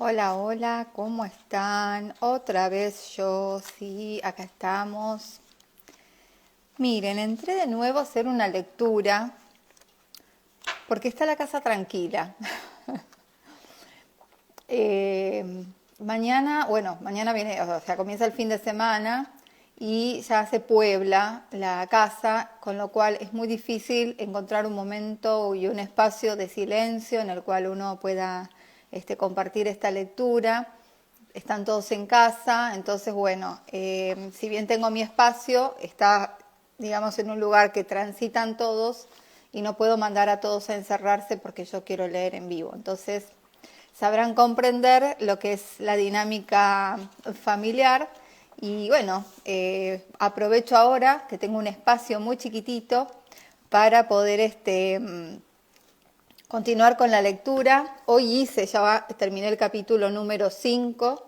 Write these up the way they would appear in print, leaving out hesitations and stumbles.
Hola, hola, ¿cómo están? Otra vez yo, sí, acá estamos. Miren, entré de nuevo a hacer una lectura porque está la casa tranquila. Eh, mañana viene, o sea, comienza el fin de semana y ya se puebla la casa, con lo cual es muy difícil encontrar un momento y un espacio de silencio en el cual uno pueda compartir esta lectura. Están todos en casa, entonces bueno, si bien tengo mi espacio, está, digamos, en un lugar que transitan todos y no puedo mandar a todos a encerrarse porque yo quiero leer en vivo. Entonces, sabrán comprender lo que es la dinámica familiar y bueno, aprovecho ahora que tengo un espacio muy chiquitito para poder continuar con la lectura. Hoy terminé el capítulo número 5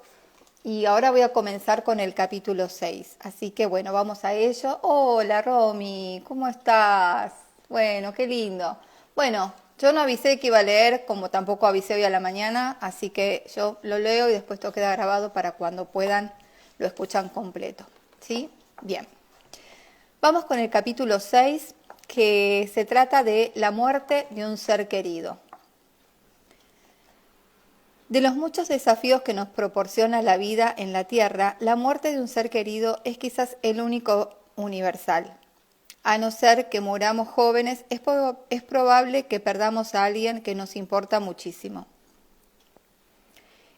y ahora voy a comenzar con el capítulo 6. Así que bueno, vamos a ello. Hola Romy, ¿cómo estás? Bueno, qué lindo. Bueno, yo no avisé que iba a leer, como tampoco avisé hoy a la mañana, así que yo lo leo y después todo queda grabado para cuando puedan lo escuchan completo. ¿Sí? Bien. Vamos con el capítulo 6, que se trata de la muerte de un ser querido. De los muchos desafíos que nos proporciona la vida en la Tierra, la muerte de un ser querido es quizás el único universal. A no ser que muramos jóvenes, es probable que perdamos a alguien que nos importa muchísimo.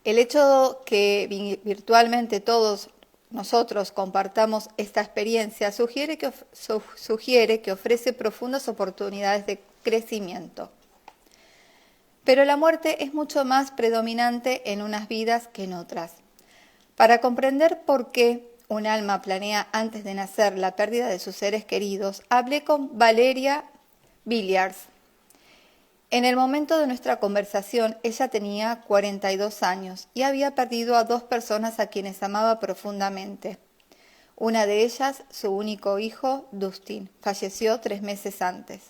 El hecho que virtualmente todos nosotros compartamos esta experiencia sugiere que ofrece profundas oportunidades de crecimiento. Pero la muerte es mucho más predominante en unas vidas que en otras. Para comprender por qué un alma planea antes de nacer la pérdida de sus seres queridos, hablé con Valeria Villiers. En el momento de nuestra conversación, ella tenía 42 años y había perdido a dos personas a quienes amaba profundamente. Una de ellas, su único hijo, Dustin, fallecido 3 meses antes.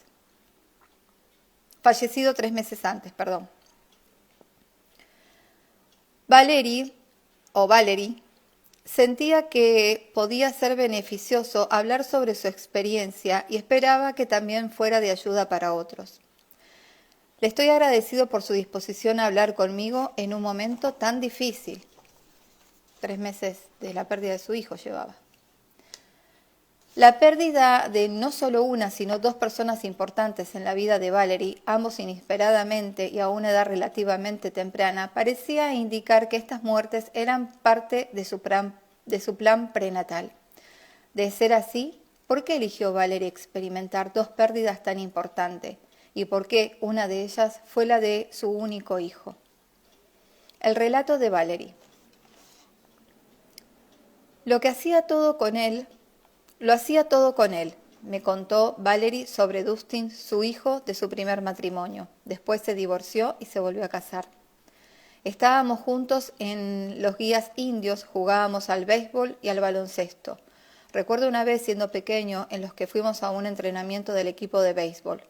Valerie sentía que podía ser beneficioso hablar sobre su experiencia y esperaba que también fuera de ayuda para otros. Le estoy agradecido por su disposición a hablar conmigo en un momento tan difícil. 3 meses de la pérdida de su hijo llevaba. La pérdida de no solo una, sino dos personas importantes en la vida de Valerie, ambos inesperadamente y a una edad relativamente temprana, parecía indicar que estas muertes eran parte de su plan prenatal. De ser así, ¿por qué eligió Valerie experimentar dos pérdidas tan importantes? ¿Y por qué una de ellas fue la de su único hijo? El relato de Valerie. Lo hacía todo con él, me contó Valerie sobre Dustin, su hijo de su primer matrimonio. Después se divorció y se volvió a casar. Estábamos juntos en los guías indios, jugábamos al béisbol y al baloncesto. Recuerdo una vez, siendo pequeño, en los que fuimos a un entrenamiento del equipo de béisbol.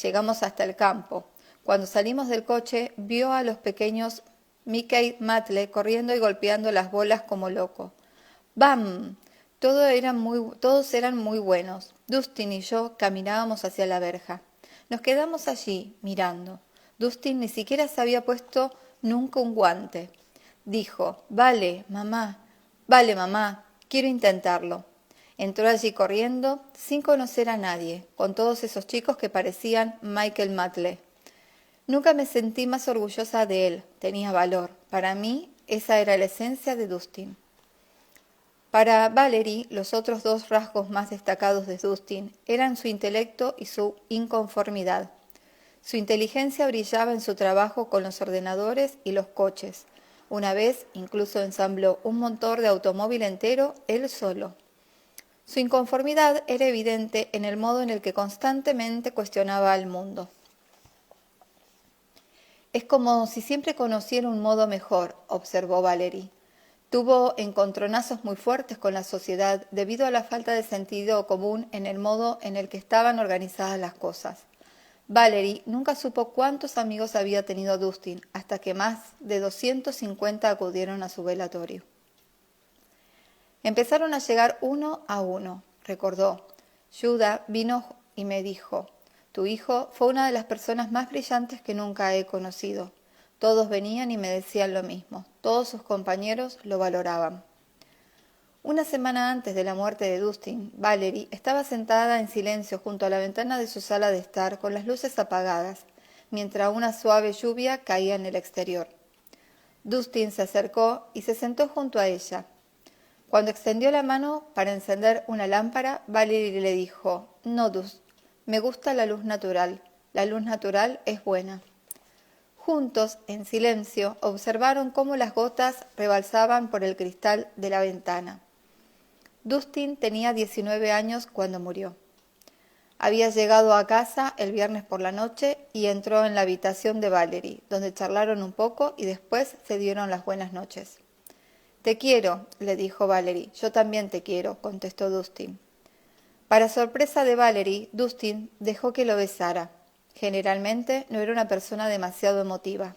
Llegamos hasta el campo. Cuando salimos del coche, vio a los pequeños Mickey Matle corriendo y golpeando las bolas como loco. ¡Bam! Todos eran muy buenos. Dustin y yo caminábamos hacia la verja. Nos quedamos allí, mirando. Dustin ni siquiera se había puesto nunca un guante. Dijo, vale, mamá, quiero intentarlo. Entró allí corriendo, sin conocer a nadie, con todos esos chicos que parecían Michael Matle. Nunca me sentí más orgullosa de él, tenía valor. Para mí, esa era la esencia de Dustin. Para Valerie, los otros dos rasgos más destacados de Dustin eran su intelecto y su inconformidad. Su inteligencia brillaba en su trabajo con los ordenadores y los coches. Una vez incluso ensambló un motor de automóvil entero él solo. Su inconformidad era evidente en el modo en el que constantemente cuestionaba al mundo. Es como si siempre conociera un modo mejor, observó Valerie. Tuvo encontronazos muy fuertes con la sociedad debido a la falta de sentido común en el modo en el que estaban organizadas las cosas. Valerie nunca supo cuántos amigos había tenido Dustin, hasta que más de 250 acudieron a su velatorio. Empezaron a llegar uno a uno, recordó. Judah vino y me dijo, tu hijo fue una de las personas más brillantes que nunca he conocido. Todos venían y me decían lo mismo. Todos sus compañeros lo valoraban. Una semana antes de la muerte de Dustin, Valerie estaba sentada en silencio junto a la ventana de su sala de estar con las luces apagadas, mientras una suave lluvia caía en el exterior. Dustin se acercó y se sentó junto a ella. Cuando extendió la mano para encender una lámpara, Valerie le dijo, no, Dust, me gusta la luz natural. La luz natural es buena. Juntos, en silencio, observaron cómo las gotas rebalsaban por el cristal de la ventana. Dustin tenía 19 años cuando murió. Había llegado a casa el viernes por la noche y entró en la habitación de Valerie, donde charlaron un poco y después se dieron las buenas noches. Te quiero, le dijo Valerie. Yo también te quiero, contestó Dustin. Para sorpresa de Valerie, Dustin dejó que lo besara. Generalmente no era una persona demasiado emotiva.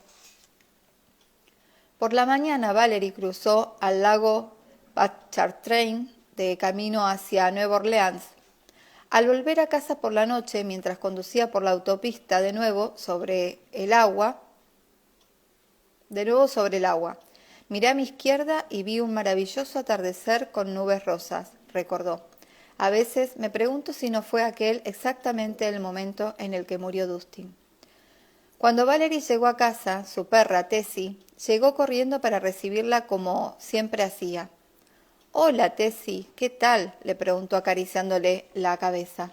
Por la mañana Valerie cruzó al lago Pontchartrain de camino hacia Nueva Orleans. Al volver a casa por la noche, mientras conducía por la autopista de nuevo sobre el agua, miré a mi izquierda y vi un maravilloso atardecer con nubes rosas, recordó. A veces me pregunto si no fue aquel exactamente el momento en el que murió Dustin. Cuando Valerie llegó a casa, su perra, Tessie, llegó corriendo para recibirla como siempre hacía. «Hola, Tessie, ¿qué tal?», le preguntó acariciándole la cabeza.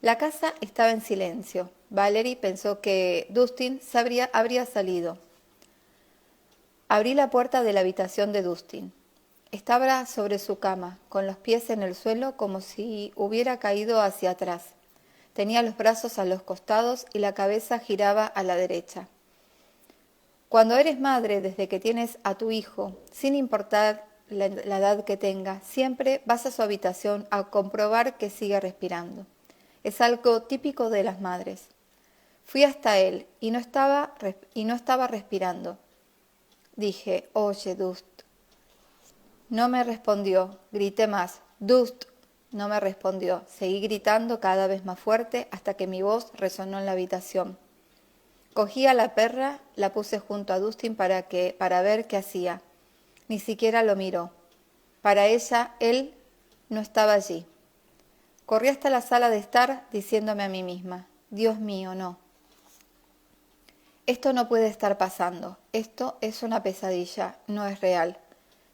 La casa estaba en silencio. Valerie pensó que Dustin habría salido. Abrí la puerta de la habitación de Dustin. Estaba sobre su cama, con los pies en el suelo como si hubiera caído hacia atrás. Tenía los brazos a los costados y la cabeza giraba a la derecha. Cuando eres madre desde que tienes a tu hijo, sin importar la edad que tenga, siempre vas a su habitación a comprobar que sigue respirando. Es algo típico de las madres. Fui hasta él y no estaba respirando. Dije, oye, Dust. No me respondió. Grité más. Dust. No me respondió. Seguí gritando cada vez más fuerte hasta que mi voz resonó en la habitación. Cogí a la perra, la puse junto a Dustin para ver qué hacía. Ni siquiera lo miró. Para ella, él no estaba allí. Corrí hasta la sala de estar diciéndome a mí misma, Dios mío, no. Esto no puede estar pasando. Esto es una pesadilla, no es real.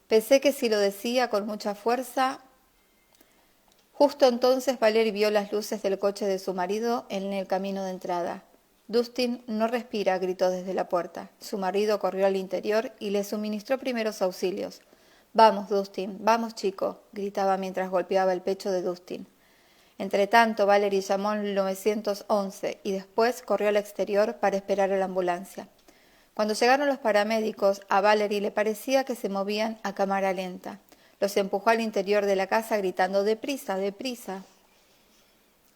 Pensé que si lo decía con mucha fuerza... Justo entonces Valerie vio las luces del coche de su marido en el camino de entrada. Dustin no respira, gritó desde la puerta. Su marido corrió al interior y le suministró primeros auxilios. Vamos, Dustin, vamos, chico, gritaba mientras golpeaba el pecho de Dustin. Entretanto, Valerie llamó al 911 y después corrió al exterior para esperar a la ambulancia. Cuando llegaron los paramédicos, a Valerie le parecía que se movían a cámara lenta. Los empujó al interior de la casa gritando «¡Deprisa, deprisa!».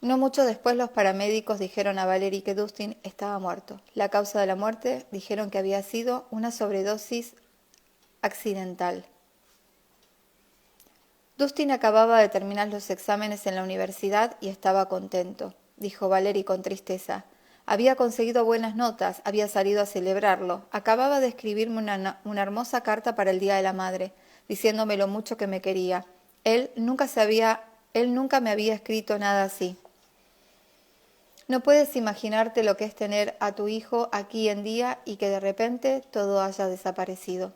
No mucho después los paramédicos dijeron a Valerie que Dustin estaba muerto. La causa de la muerte dijeron que había sido una sobredosis accidental. Dustin acababa de terminar los exámenes en la universidad y estaba contento, dijo Valerie con tristeza. Había conseguido buenas notas, había salido a celebrarlo. Acababa de escribirme una hermosa carta para el Día de la Madre, diciéndome lo mucho que me quería. Él nunca me había escrito nada así. No puedes imaginarte lo que es tener a tu hijo aquí en día y que de repente todo haya desaparecido.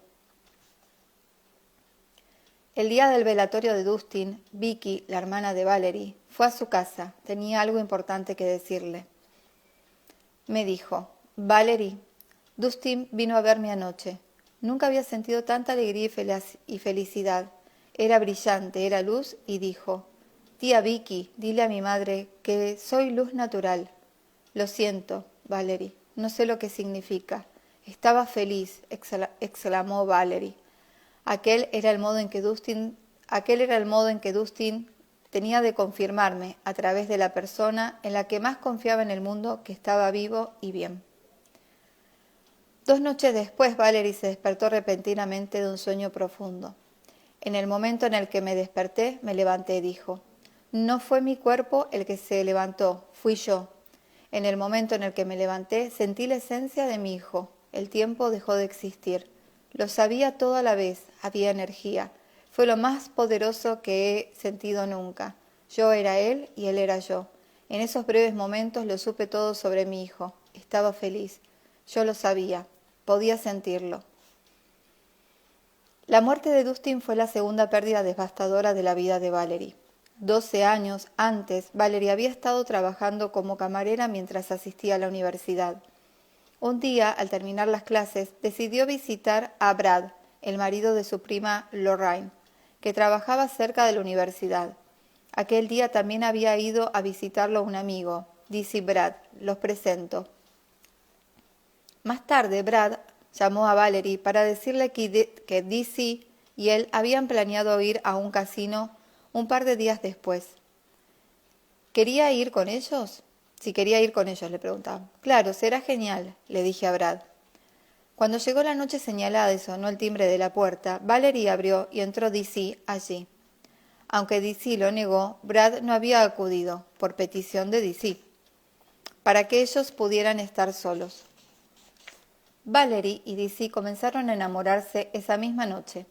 El día del velatorio de Dustin, Vicky, la hermana de Valerie, fue a su casa. Tenía algo importante que decirle. Me dijo, Valerie, Dustin vino a verme anoche. Nunca había sentido tanta alegría y felicidad. Era brillante, era luz y dijo, tía Vicky, dile a mi madre que soy luz natural. Lo siento, Valerie, no sé lo que significa. Estaba feliz, exclamó Valerie. Aquel era el modo en que Dustin tenía de confirmarme, a través de la persona en la que más confiaba en el mundo, que estaba vivo y bien. 2 noches después, Valerie se despertó repentinamente de un sueño profundo. En el momento en el que me desperté, me levanté, dijo. No fue mi cuerpo el que se levantó, fui yo. En el momento en el que me levanté, sentí la esencia de mi hijo. El tiempo dejó de existir. Lo sabía todo a la vez, había energía. Fue lo más poderoso que he sentido nunca. Yo era él y él era yo. En esos breves momentos lo supe todo sobre mi hijo. Estaba feliz. Yo lo sabía. Podía sentirlo. La muerte de Dustin fue la segunda pérdida devastadora de la vida de Valerie. 12 años antes, Valerie había estado trabajando como camarera mientras asistía a la universidad. Un día, al terminar las clases, decidió visitar a Brad, el marido de su prima Lorraine, que trabajaba cerca de la universidad. Aquel día también había ido a visitarlo un amigo, Dizzy Brad. Los presento. Más tarde, Brad llamó a Valerie para decirle que Dizzy y él habían planeado ir a un casino un par de días después. ¿Quería ir con ellos? Si quería ir con ellos, le preguntaba. Claro, será genial, le dije a Brad. Cuando llegó la noche señalada y sonó el timbre de la puerta, Valerie abrió y entró Dizzy allí. Aunque Dizzy lo negó, Brad no había acudido, por petición de Dizzy, para que ellos pudieran estar solos. Valerie y Dizzy comenzaron a enamorarse esa misma noche.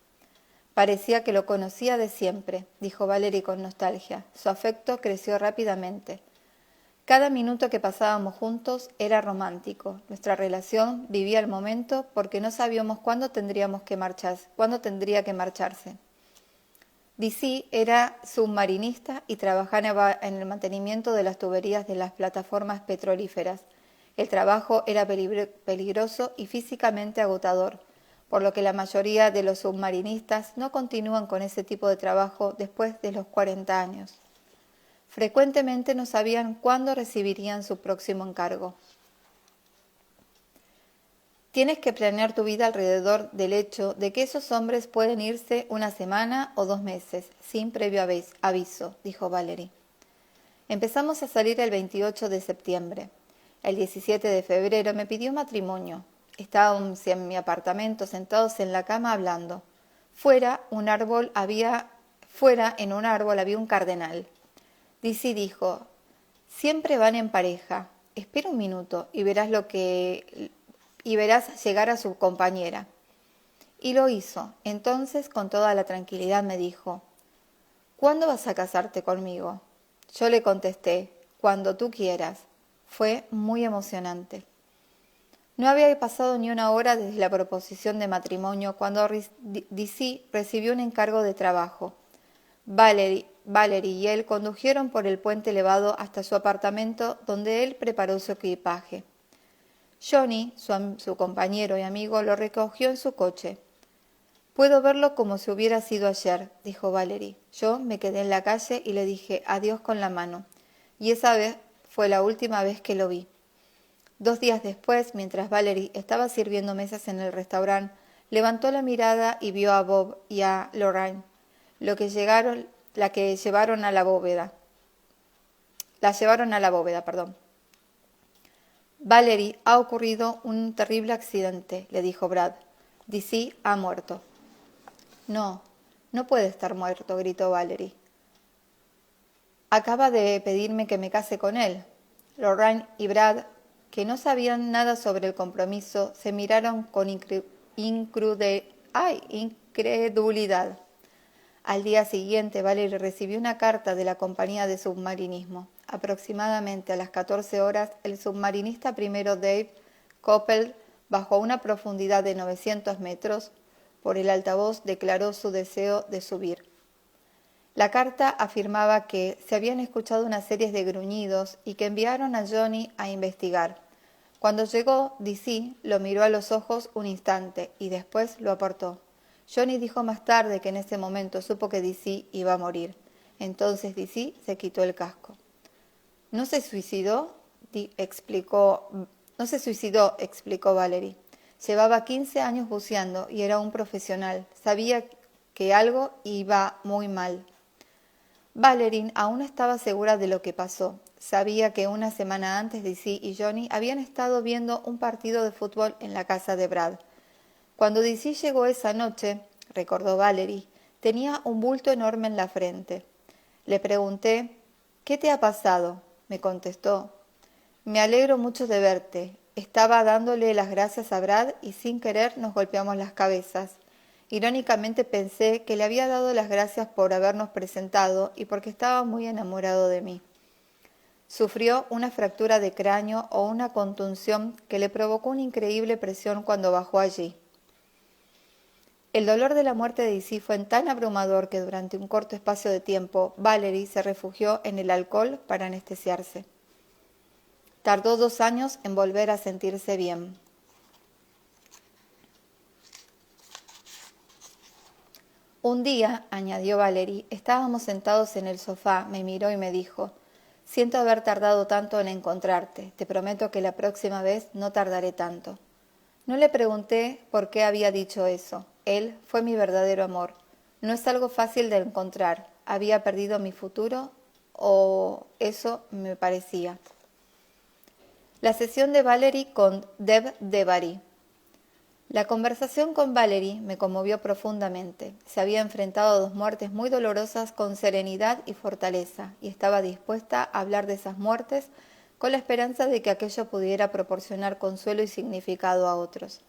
Parecía que lo conocía de siempre, dijo Valerie con nostalgia. Su afecto creció rápidamente. Cada minuto que pasábamos juntos era romántico. Nuestra relación vivía el momento porque no sabíamos cuándo tendría que marcharse. Dizzy era submarinista y trabajaba en el mantenimiento de las tuberías de las plataformas petrolíferas. El trabajo era peligroso y físicamente agotador, por lo que la mayoría de los submarinistas no continúan con ese tipo de trabajo después de los 40 años. Frecuentemente no sabían cuándo recibirían su próximo encargo. Tienes que planear tu vida alrededor del hecho de que esos hombres pueden irse una semana o 2 meses, sin previo aviso, dijo Valerie. Empezamos a salir el 28 de septiembre. El 17 de febrero me pidió matrimonio. Estábamos en mi apartamento sentados en la cama hablando. Fuera en un árbol había un cardenal. Dizzy dijo, siempre van en pareja. Espera un minuto y verás llegar a su compañera. Y lo hizo. Entonces, con toda la tranquilidad, me dijo, ¿cuándo vas a casarte conmigo? Yo le contesté, cuando tú quieras. Fue muy emocionante. No había pasado ni una hora desde la proposición de matrimonio cuando Dizzy recibió un encargo de trabajo. Valerie y él condujeron por el puente elevado hasta su apartamento, donde él preparó su equipaje. Johnny, su compañero y amigo, lo recogió en su coche. Puedo verlo como si hubiera sido ayer, dijo Valerie. Yo me quedé en la calle y le dije adiós con la mano. Y esa vez fue la última vez que lo vi. 2 días después, mientras Valerie estaba sirviendo mesas en el restaurante, levantó la mirada y vio a Bob y a Lorraine, la llevaron a la bóveda. Valerie, ha ocurrido un terrible accidente, le dijo Brad. Dizzy ha muerto. No, no puede estar muerto, gritó Valerie. Acaba de pedirme que me case con él. Lorraine y Brad, que no sabían nada sobre el compromiso, se miraron con incredulidad. Al día siguiente, Valerie recibió una carta de la compañía de submarinismo. Aproximadamente a las 14 horas, el submarinista primero Dave Coppel, bajo una profundidad de 900 metros, por el altavoz declaró su deseo de subir. La carta afirmaba que se habían escuchado una serie de gruñidos y que enviaron a Johnny a investigar. Cuando llegó, Dizzy lo miró a los ojos un instante y después lo apartó. Johnny dijo más tarde que en ese momento supo que Dizzy iba a morir. Entonces Dizzy se quitó el casco. ¿No se suicidó? explicó Valerie. Llevaba 15 años buceando y era un profesional. Sabía que algo iba muy mal. Valerie aún no estaba segura de lo que pasó. Sabía que una semana antes Dizzy y Johnny habían estado viendo un partido de fútbol en la casa de Brad. Cuando Dizzy llegó esa noche, recordó Valerie, tenía un bulto enorme en la frente. Le pregunté, ¿qué te ha pasado? Me contestó, me alegro mucho de verte. Estaba dándole las gracias a Brad y sin querer nos golpeamos las cabezas. Irónicamente pensé que le había dado las gracias por habernos presentado y porque estaba muy enamorado de mí. Sufrió una fractura de cráneo o una contunción que le provocó una increíble presión cuando bajó allí. El dolor de la muerte de Dizzy fue tan abrumador que durante un corto espacio de tiempo Valerie se refugió en el alcohol para anestesiarse. Tardó 2 años en volver a sentirse bien. Un día, añadió Valerie, estábamos sentados en el sofá, me miró y me dijo, siento haber tardado tanto en encontrarte, te prometo que la próxima vez no tardaré tanto. No le pregunté por qué había dicho eso. Él fue mi verdadero amor. No es algo fácil de encontrar. ¿Había perdido mi futuro? O eso me parecía. La sesión de Valerie con Deb Debary. La conversación con Valerie me conmovió profundamente. Se había enfrentado a 2 muertes muy dolorosas con serenidad y fortaleza, y estaba dispuesta a hablar de esas muertes con la esperanza de que aquello pudiera proporcionar consuelo y significado a otros.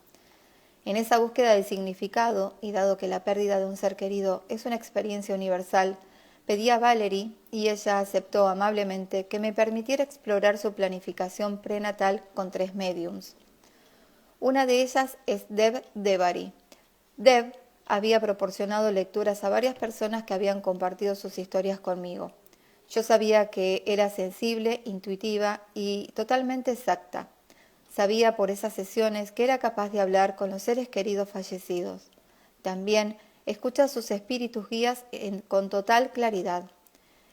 En esa búsqueda de significado, y dado que la pérdida de un ser querido es una experiencia universal, pedí a Valerie, y ella aceptó amablemente, que me permitiera explorar su planificación prenatal con 3 médiums. Una de ellas es Deb Debary. Deb había proporcionado lecturas a varias personas que habían compartido sus historias conmigo. Yo sabía que era sensible, intuitiva y totalmente exacta. Sabía por esas sesiones que era capaz de hablar con los seres queridos fallecidos. También escucha a sus espíritus guías con total claridad.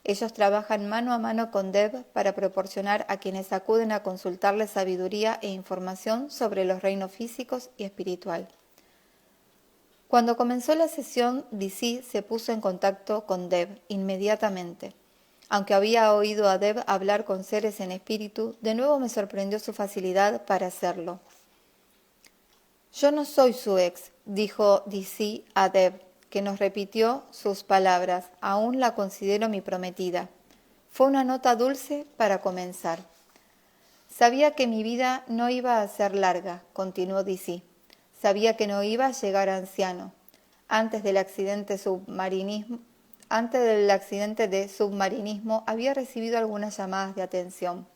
Ellos trabajan mano a mano con Deb para proporcionar a quienes acuden a consultarle sabiduría e información sobre los reinos físicos y espiritual. Cuando comenzó la sesión, Dizzy se puso en contacto con Deb inmediatamente. Aunque había oído a Deb hablar con seres en espíritu, de nuevo me sorprendió su facilidad para hacerlo. Yo no soy su ex, dijo Dizzy a Deb, que nos repitió sus palabras. Aún la considero mi prometida. Fue una nota dulce para comenzar. Sabía que mi vida no iba a ser larga, continuó Dizzy. Sabía que no iba a llegar a anciano. Antes del accidente de submarinismo había recibido algunas llamadas de atención.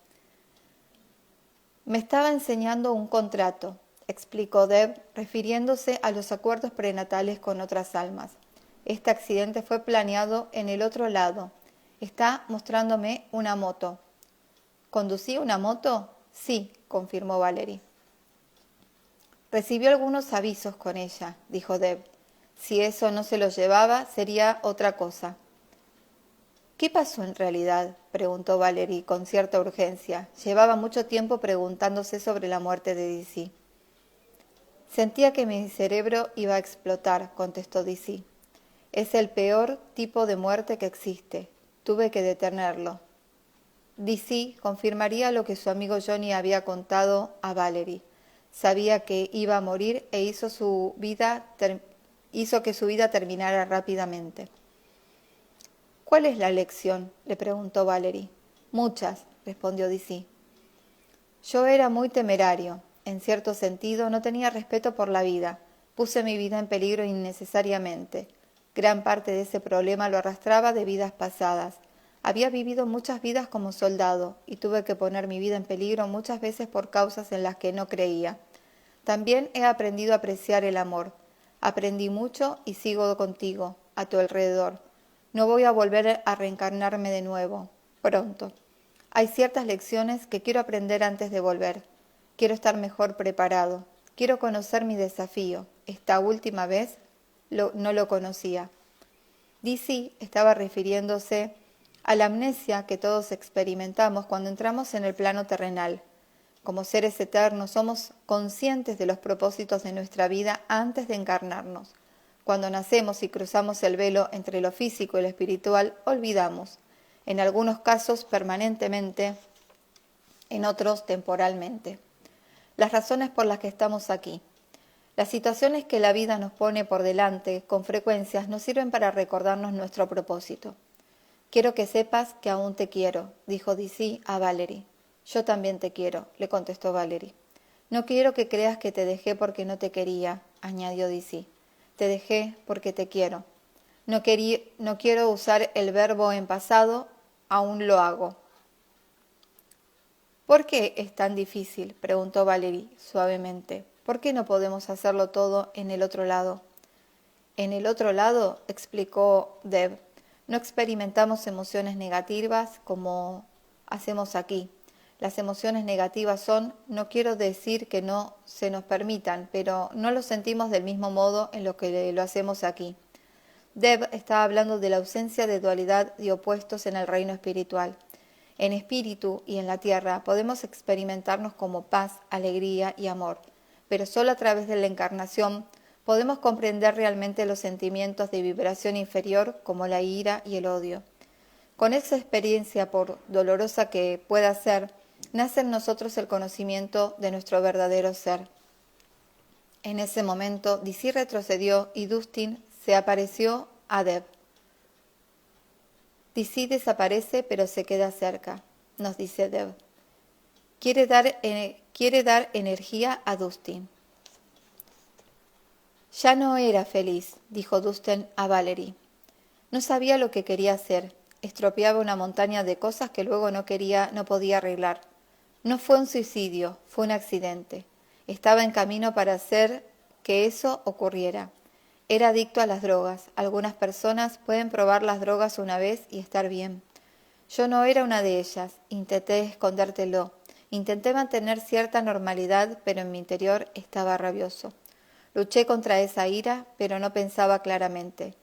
Me estaba enseñando un contrato, explicó Deb, refiriéndose a los acuerdos prenatales con otras almas. Este accidente fue planeado en el otro lado. Está mostrándome una moto. ¿Conducía una moto? Sí, confirmó Valerie. Recibió algunos avisos con ella, dijo Deb. Si eso no se lo llevaba, sería otra cosa. ¿Qué pasó en realidad?, preguntó Valerie con cierta urgencia. Llevaba mucho tiempo preguntándose sobre la muerte de Dizzy. Sentía que mi cerebro iba a explotar, contestó Dizzy. Es el peor tipo de muerte que existe. Tuve que detenerlo. Dizzy confirmaría lo que su amigo Johnny había contado a Valerie. Sabía que iba a morir e hizo que su vida terminara rápidamente. ¿Cuál es la lección?, le preguntó Valerie. Muchas, respondió Dizzy. Yo era muy temerario. En cierto sentido, no tenía respeto por la vida. Puse mi vida en peligro innecesariamente. Gran parte de ese problema lo arrastraba de vidas pasadas. Había vivido muchas vidas como soldado y tuve que poner mi vida en peligro muchas veces por causas en las que no creía. También he aprendido a apreciar el amor. Aprendí mucho y sigo contigo, a tu alrededor. No voy a volver a reencarnarme de nuevo, pronto. Hay ciertas lecciones que quiero aprender antes de volver. Quiero estar mejor preparado. Quiero conocer mi desafío. Esta última vez no lo conocía. Dizzy estaba refiriéndose a la amnesia que todos experimentamos cuando entramos en el plano terrenal. Como seres eternos somos conscientes de los propósitos de nuestra vida antes de encarnarnos. Cuando nacemos y cruzamos el velo entre lo físico y lo espiritual, olvidamos, en algunos casos permanentemente, en otros temporalmente, las razones por las que estamos aquí. Las situaciones que la vida nos pone por delante con frecuencias nos sirven para recordarnos nuestro propósito. Quiero que sepas que aún te quiero, dijo Dizzy a Valerie. Yo también te quiero, le contestó Valerie. No quiero que creas que te dejé porque no te quería, añadió Dizzy. Te dejé porque te quiero. No quiero usar el verbo en pasado, aún lo hago. ¿Por qué es tan difícil?, preguntó Valerie suavemente. ¿Por qué no podemos hacerlo todo en el otro lado? En el otro lado, explicó Deb, no experimentamos emociones negativas como hacemos aquí. Las emociones negativas son, no quiero decir que no se nos permitan, pero no lo sentimos del mismo modo en lo que lo hacemos aquí. Deb estaba hablando de la ausencia de dualidad y opuestos en el reino espiritual. En espíritu y en la tierra podemos experimentarnos como paz, alegría y amor, pero solo a través de la encarnación podemos comprender realmente los sentimientos de vibración inferior como la ira y el odio. Con esa experiencia, por dolorosa que pueda ser, nace en nosotros el conocimiento de nuestro verdadero ser. En ese momento, Dizzy retrocedió y Dustin se apareció a Deb. Dizzy desaparece pero se queda cerca, nos dice Deb. Quiere dar energía a Dustin. Ya no era feliz, dijo Dustin a Valerie. No sabía lo que quería hacer. Estropeaba una montaña de cosas que luego no podía arreglar. No fue un suicidio, fue un accidente. Estaba en camino para hacer que eso ocurriera. Era adicto a las drogas. Algunas personas pueden probar las drogas una vez y estar bien. Yo no era una de ellas. Intenté escondértelo. Intenté mantener cierta normalidad, pero en mi interior estaba rabioso. Luché contra esa ira, pero no pensaba claramente.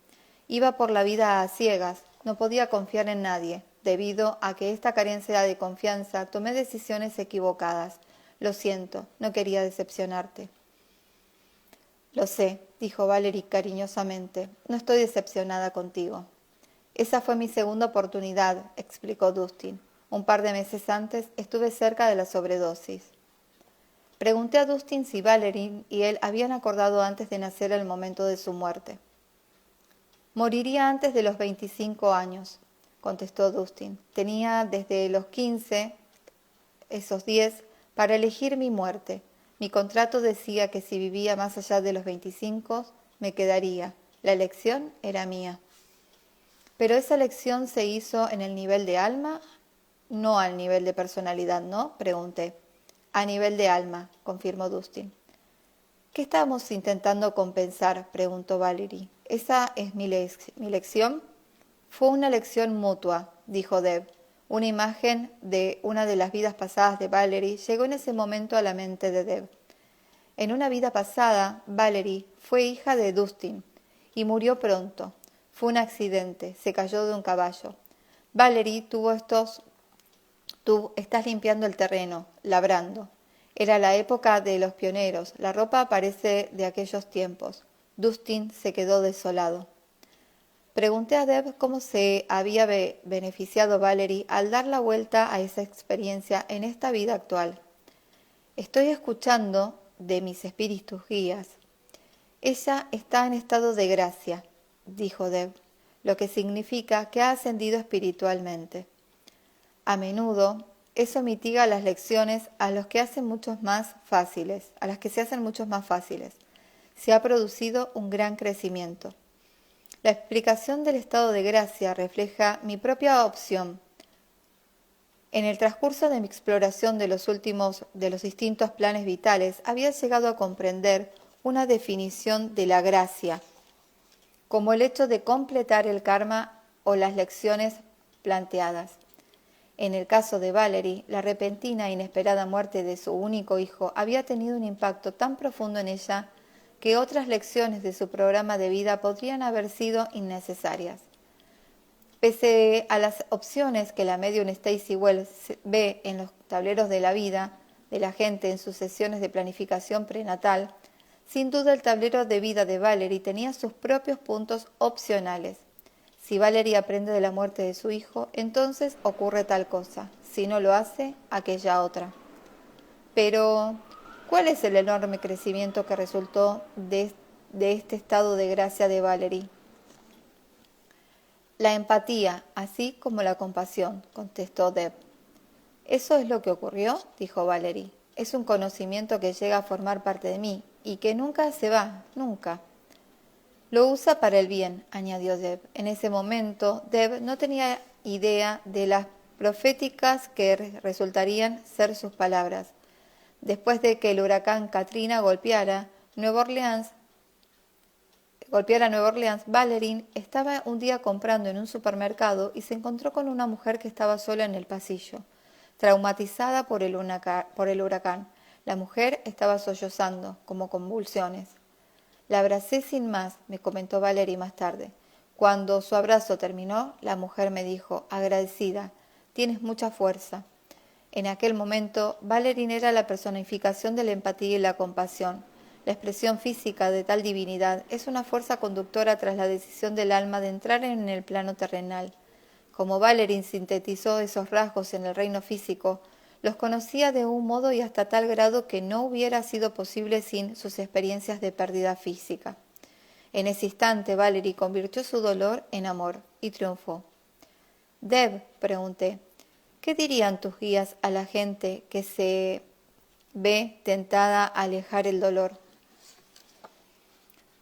Iba por la vida a ciegas. No podía confiar en nadie. Debido a que esta carencia de confianza, tomé decisiones equivocadas. Lo siento, no quería decepcionarte. Lo sé, dijo Valerie cariñosamente. No estoy decepcionada contigo. Esa fue mi segunda oportunidad, explicó Dustin. Un par de meses antes estuve cerca de la sobredosis. Pregunté a Dustin si Valerie y él habían acordado antes de nacer el momento de su muerte. Moriría antes de los 25 años, contestó Dustin. Tenía desde los 15, esos 10, para elegir mi muerte. Mi contrato decía que si vivía más allá de los 25, me quedaría. La elección era mía. Pero esa elección se hizo en el nivel de alma, no al nivel de personalidad, ¿no? Pregunté. A nivel de alma, confirmó Dustin. ¿Qué estamos intentando compensar?, preguntó Valerie. ¿Esa es mi lección? Fue una lección mutua, dijo Deb. Una imagen de una de las vidas pasadas de Valerie llegó en ese momento a la mente de Deb. En una vida pasada, Valerie fue hija de Dustin y murió pronto. Fue un accidente, se cayó de un caballo. Valerie estás limpiando el terreno, labrando. Era la época de los pioneros, la ropa parece de aquellos tiempos. Dustin se quedó desolado. Pregunté a Deb cómo se había beneficiado Valerie al dar la vuelta a esa experiencia en esta vida actual. Estoy escuchando de mis espíritus guías. Ella está en estado de gracia, dijo Deb, lo que significa que ha ascendido espiritualmente. A menudo eso mitiga las lecciones a las que se hacen mucho más fáciles. Se ha producido un gran crecimiento. La explicación del estado de gracia refleja mi propia opción. En el transcurso de mi exploración de los distintos planes vitales, había llegado a comprender una definición de la gracia, como el hecho de completar el karma o las lecciones planteadas. En el caso de Valerie, la repentina e inesperada muerte de su único hijo había tenido un impacto tan profundo en ella que otras lecciones de su programa de vida podrían haber sido innecesarias. Pese a las opciones que la medium Stacy Wells ve en los tableros de la vida de la gente en sus sesiones de planificación prenatal, Sin duda el tablero de vida de Valerie tenía sus propios puntos opcionales. Si Valerie aprende de la muerte de su hijo, entonces ocurre tal cosa. Si no lo hace, aquella otra. Pero, ¿cuál es el enorme crecimiento que resultó de este estado de gracia de Valerie? La empatía, así como la compasión, contestó Deb. ¿Eso es lo que ocurrió?, dijo Valerie. Es un conocimiento que llega a formar parte de mí y que nunca se va, nunca. Lo usa para el bien, añadió Deb. En ese momento, Deb no tenía idea de las proféticas que resultarían ser sus palabras. Después de que el huracán Katrina golpeara Nueva Orleans, Valerie estaba un día comprando en un supermercado y se encontró con una mujer que estaba sola en el pasillo, traumatizada por el huracán. La mujer estaba sollozando, como convulsiones. La abracé sin más, me comentó Valerie más tarde. Cuando su abrazo terminó, la mujer me dijo, agradecida, tienes mucha fuerza. En aquel momento, Valerie era la personificación de la empatía y la compasión. La expresión física de tal divinidad es una fuerza conductora tras la decisión del alma de entrar en el plano terrenal. Como Valerie sintetizó esos rasgos en el reino físico, los conocía de un modo y hasta tal grado que no hubiera sido posible sin sus experiencias de pérdida física. En ese instante, Valerie convirtió su dolor en amor y triunfó. Deb, pregunté, ¿qué dirían tus guías a la gente que se ve tentada a alejar el dolor?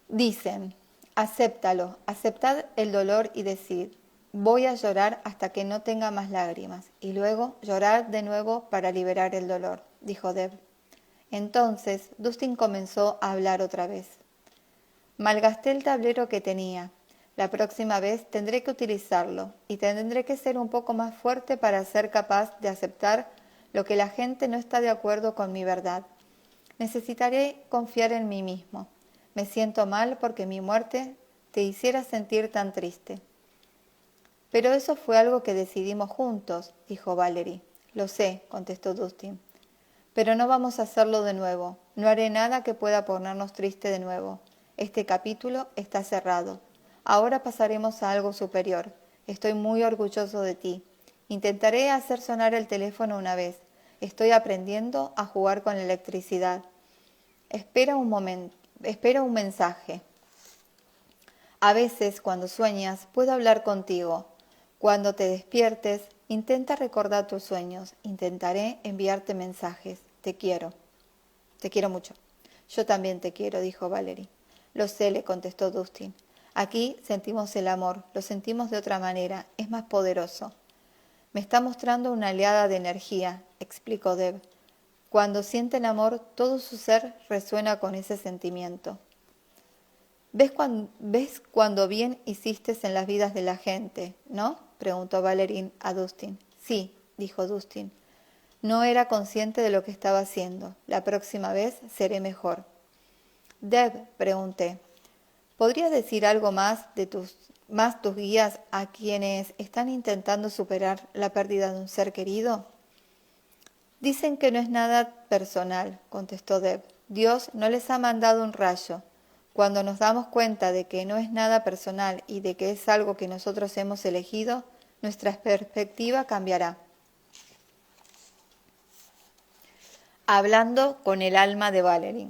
Dicen, acéptalo, aceptad el dolor y decid, voy a llorar hasta que no tenga más lágrimas, y luego llorar de nuevo para liberar el dolor, dijo Deb. Entonces Dustin comenzó a hablar otra vez. Malgasté el tablero que tenía. La próxima vez tendré que utilizarlo, y tendré que ser un poco más fuerte para ser capaz de aceptar lo que la gente no está de acuerdo con mi verdad. Necesitaré confiar en mí mismo. Me siento mal porque mi muerte te hiciera sentir tan triste. Pero eso fue algo que decidimos juntos, dijo Valerie. Lo sé, contestó Dustin. Pero no vamos a hacerlo de nuevo. No haré nada que pueda ponernos triste de nuevo. Este capítulo está cerrado. Ahora pasaremos a algo superior. Estoy muy orgulloso de ti. Intentaré hacer sonar el teléfono una vez. Estoy aprendiendo a jugar con la electricidad. Espera un mensaje. A veces, cuando sueñas, puedo hablar contigo. Cuando te despiertes, intenta recordar tus sueños. Intentaré enviarte mensajes. Te quiero. Te quiero mucho. Yo también te quiero, dijo Valerie. Lo sé, le contestó Dustin. Aquí sentimos el amor, lo sentimos de otra manera, es más poderoso. Me está mostrando una oleada de energía, explicó Deb. Cuando sienten amor, todo su ser resuena con ese sentimiento. ¿Ves cuando bien hiciste en las vidas de la gente, no?, preguntó Valerie a Dustin. Sí, dijo Dustin. No era consciente de lo que estaba haciendo. La próxima vez seré mejor. Deb, pregunté, ¿podrías decir algo más de tus guías a quienes están intentando superar la pérdida de un ser querido? Dicen que no es nada personal, contestó Deb. Dios no les ha mandado un rayo. Cuando nos damos cuenta de que no es nada personal y de que es algo que nosotros hemos elegido, nuestra perspectiva cambiará. Hablando con el alma de Valerie.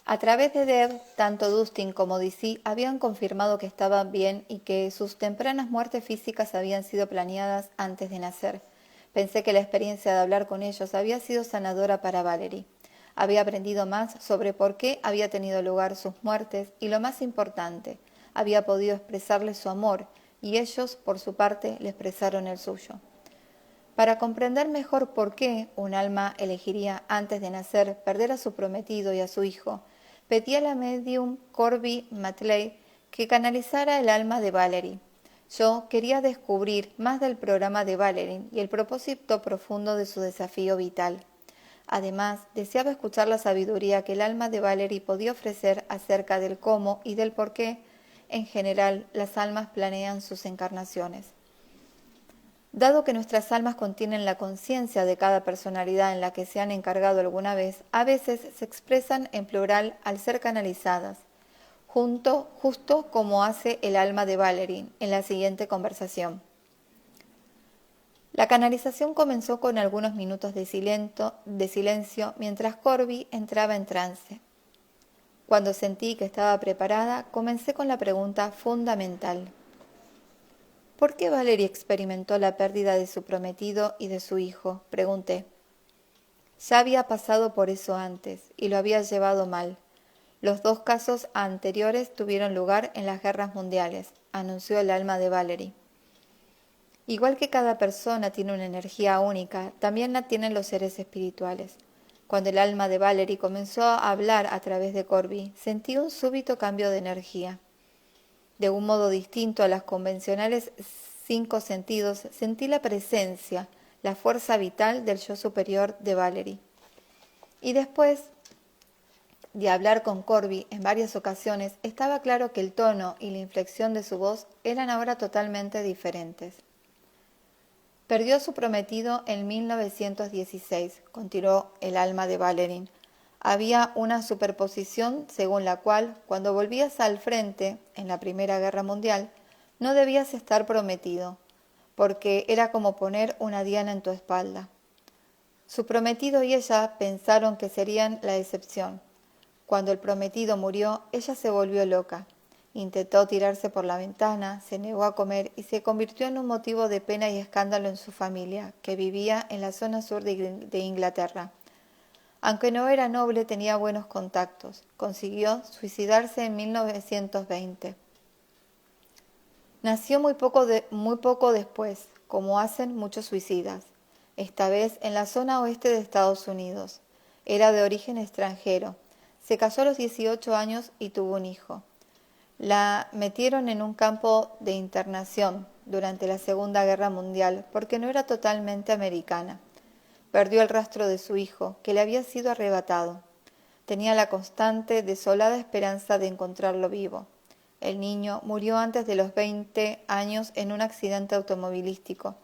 A través de Deb, tanto Dustin como Dizzy habían confirmado que estaban bien y que sus tempranas muertes físicas habían sido planeadas antes de nacer. Pensé que la experiencia de hablar con ellos había sido sanadora para Valerie. Había aprendido más sobre por qué había tenido lugar sus muertes y, lo más importante, había podido expresarles su amor y ellos, por su parte, le expresaron el suyo. Para comprender mejor por qué un alma elegiría antes de nacer perder a su prometido y a su hijo, pedí a la medium Corby Matley que canalizara el alma de Valerie. Yo quería descubrir más del programa de Valerie y el propósito profundo de su desafío vital. Además, deseaba escuchar la sabiduría que el alma de Valerie podía ofrecer acerca del cómo y del por qué, en general, las almas planean sus encarnaciones. Dado que nuestras almas contienen la conciencia de cada personalidad en la que se han encargado alguna vez, a veces se expresan en plural al ser canalizadas, justo como hace el alma de Valerie en la siguiente conversación. La canalización comenzó con algunos minutos de silencio mientras Corby entraba en trance. Cuando sentí que estaba preparada, comencé con la pregunta fundamental. ¿Por qué Valerie experimentó la pérdida de su prometido y de su hijo?, pregunté. Ya había pasado por eso antes y lo había llevado mal. Los dos casos anteriores tuvieron lugar en las guerras mundiales, anunció el alma de Valerie. Igual que cada persona tiene una energía única, también la tienen los seres espirituales. Cuando el alma de Valerie comenzó a hablar a través de Corby, sentí un súbito cambio de energía. De un modo distinto a las convencionales 5 sentidos, sentí la presencia, la fuerza vital del yo superior de Valerie. Y después de hablar con Corby en varias ocasiones, estaba claro que el tono y la inflexión de su voz eran ahora totalmente diferentes. Perdió a su prometido en 1916, continuó el alma de Valerie. Había una superposición según la cual, cuando volvías al frente, en la Primera Guerra Mundial, no debías estar prometido, porque era como poner una diana en tu espalda. Su prometido y ella pensaron que serían la excepción. Cuando el prometido murió, ella se volvió loca. Intentó tirarse por la ventana, se negó a comer y se convirtió en un motivo de pena y escándalo en su familia, que vivía en la zona sur de Inglaterra. Aunque no era noble, tenía buenos contactos. Consiguió suicidarse en 1920. Nació muy poco después, como hacen muchos suicidas, esta vez en la zona oeste de Estados Unidos. Era de origen extranjero. Se casó a los 18 años y tuvo un hijo. La metieron en un campo de internación durante la Segunda Guerra Mundial porque no era totalmente americana. Perdió el rastro de su hijo, que le había sido arrebatado. Tenía la constante, desolada esperanza de encontrarlo vivo. El niño murió antes de los 20 años en un accidente automovilístico,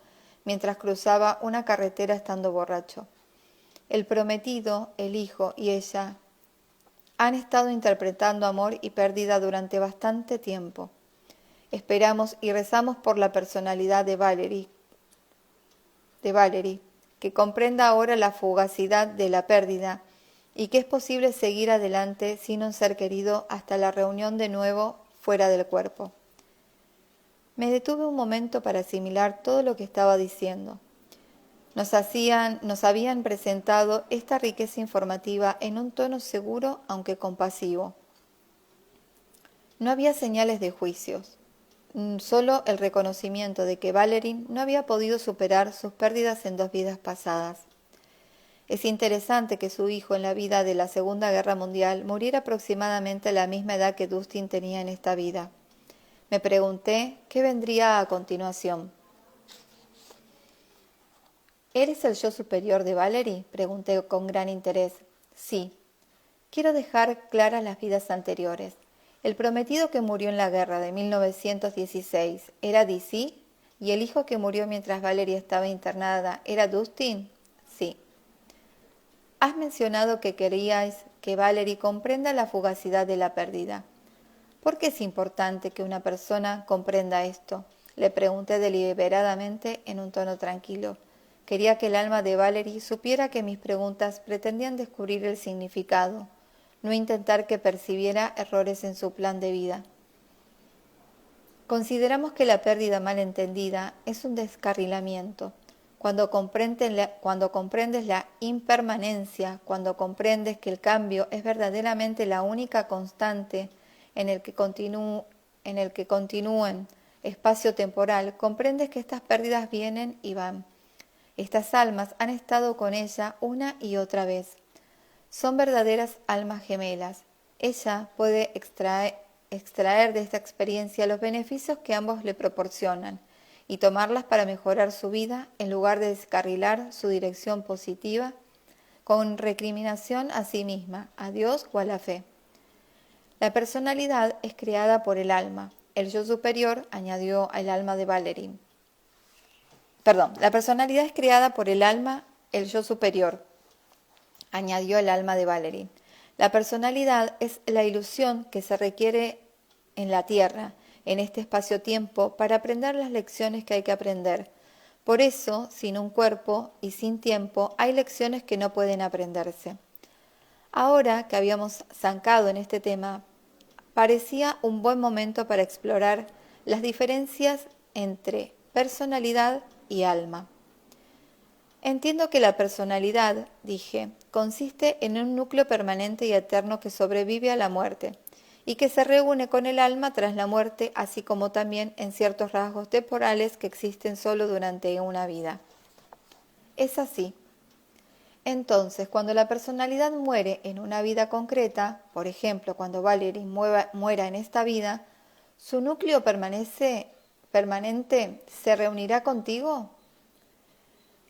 mientras cruzaba una carretera estando borracho. El prometido, el hijo y ella han estado interpretando amor y pérdida durante bastante tiempo. Esperamos y rezamos por la personalidad de Valerie, que comprenda ahora la fugacidad de la pérdida y que es posible seguir adelante sin un ser querido hasta la reunión de nuevo fuera del cuerpo. Me detuve un momento para asimilar todo lo que estaba diciendo. Nos habían presentado esta riqueza informativa en un tono seguro aunque compasivo. No había señales de juicios, solo el reconocimiento de que Valerie no había podido superar sus pérdidas en 2 vidas pasadas. Es interesante que su hijo en la vida de la Segunda Guerra Mundial muriera aproximadamente a la misma edad que Dustin tenía en esta vida. Me pregunté qué vendría a continuación. ¿Eres el yo superior de Valerie?, pregunté con gran interés. Sí. Quiero dejar claras las vidas anteriores. El prometido que murió en la guerra de 1916 era DC y el hijo que murió mientras Valerie estaba internada era Dustin. Sí. Has mencionado que queríais que Valerie comprenda la fugacidad de la pérdida. ¿Por qué es importante que una persona comprenda esto?, le pregunté deliberadamente en un tono tranquilo. Quería que el alma de Valerie supiera que mis preguntas pretendían descubrir el significado, no intentar que percibiera errores en su plan de vida. Consideramos que la pérdida mal entendida es un descarrilamiento. Cuando comprendes la impermanencia, cuando comprendes que el cambio es verdaderamente la única constante en el que continúen espacio temporal, comprendes que estas pérdidas vienen y van. Estas almas han estado con ella una y otra vez. Son verdaderas almas gemelas. Ella puede extraer de esta experiencia los beneficios que ambos le proporcionan y tomarlas para mejorar su vida en lugar de descarrilar su dirección positiva con recriminación a sí misma, a Dios o a la fe. La personalidad es creada por el alma. El yo superior, añadió el alma de Valerie. La personalidad es creada por el alma, el yo superior, añadió el alma de Valerie. La personalidad es la ilusión que se requiere en la Tierra, en este espacio-tiempo, para aprender las lecciones que hay que aprender. Por eso, sin un cuerpo y sin tiempo, hay lecciones que no pueden aprenderse. Ahora que habíamos zancado en este tema, parecía un buen momento para explorar las diferencias entre personalidad y alma. Entiendo que la personalidad, dije, consiste en un núcleo permanente y eterno que sobrevive a la muerte y que se reúne con el alma tras la muerte, así como también en ciertos rasgos temporales que existen solo durante una vida. Es así. Entonces, cuando la personalidad muere en una vida concreta, por ejemplo, cuando Valerie muera en esta vida, ¿su núcleo permanente se reunirá contigo?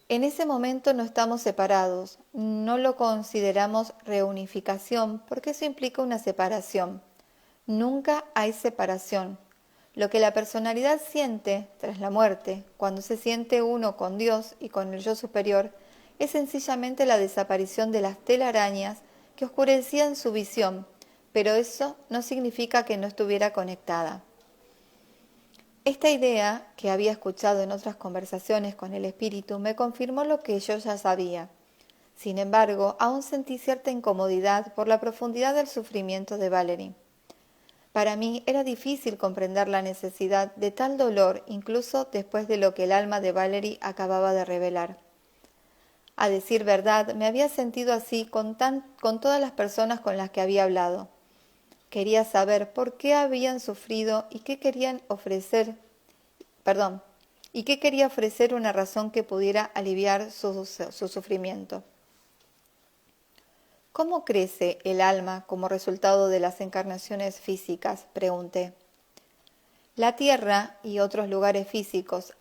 En ese momento no estamos separados, no lo consideramos reunificación porque eso implica una separación. Nunca hay separación. Lo que la personalidad siente tras la muerte, cuando se siente uno con Dios y con el yo superior, es sencillamente la desaparición de las telarañas que oscurecían su visión, pero eso no significa que no estuviera conectada. Esta idea, que había escuchado en otras conversaciones con el espíritu, me confirmó lo que yo ya sabía. Sin embargo, aún sentí cierta incomodidad por la profundidad del sufrimiento de Valerie. Para mí era difícil comprender la necesidad de tal dolor, incluso después de lo que el alma de Valerie acababa de revelar. A decir verdad, me había sentido así con todas las personas con las que había hablado. Quería saber por qué habían sufrido y qué quería ofrecer una razón que pudiera aliviar su sufrimiento. ¿Cómo crece el alma como resultado de las encarnaciones físicas?, pregunté. La Tierra y otros lugares físicos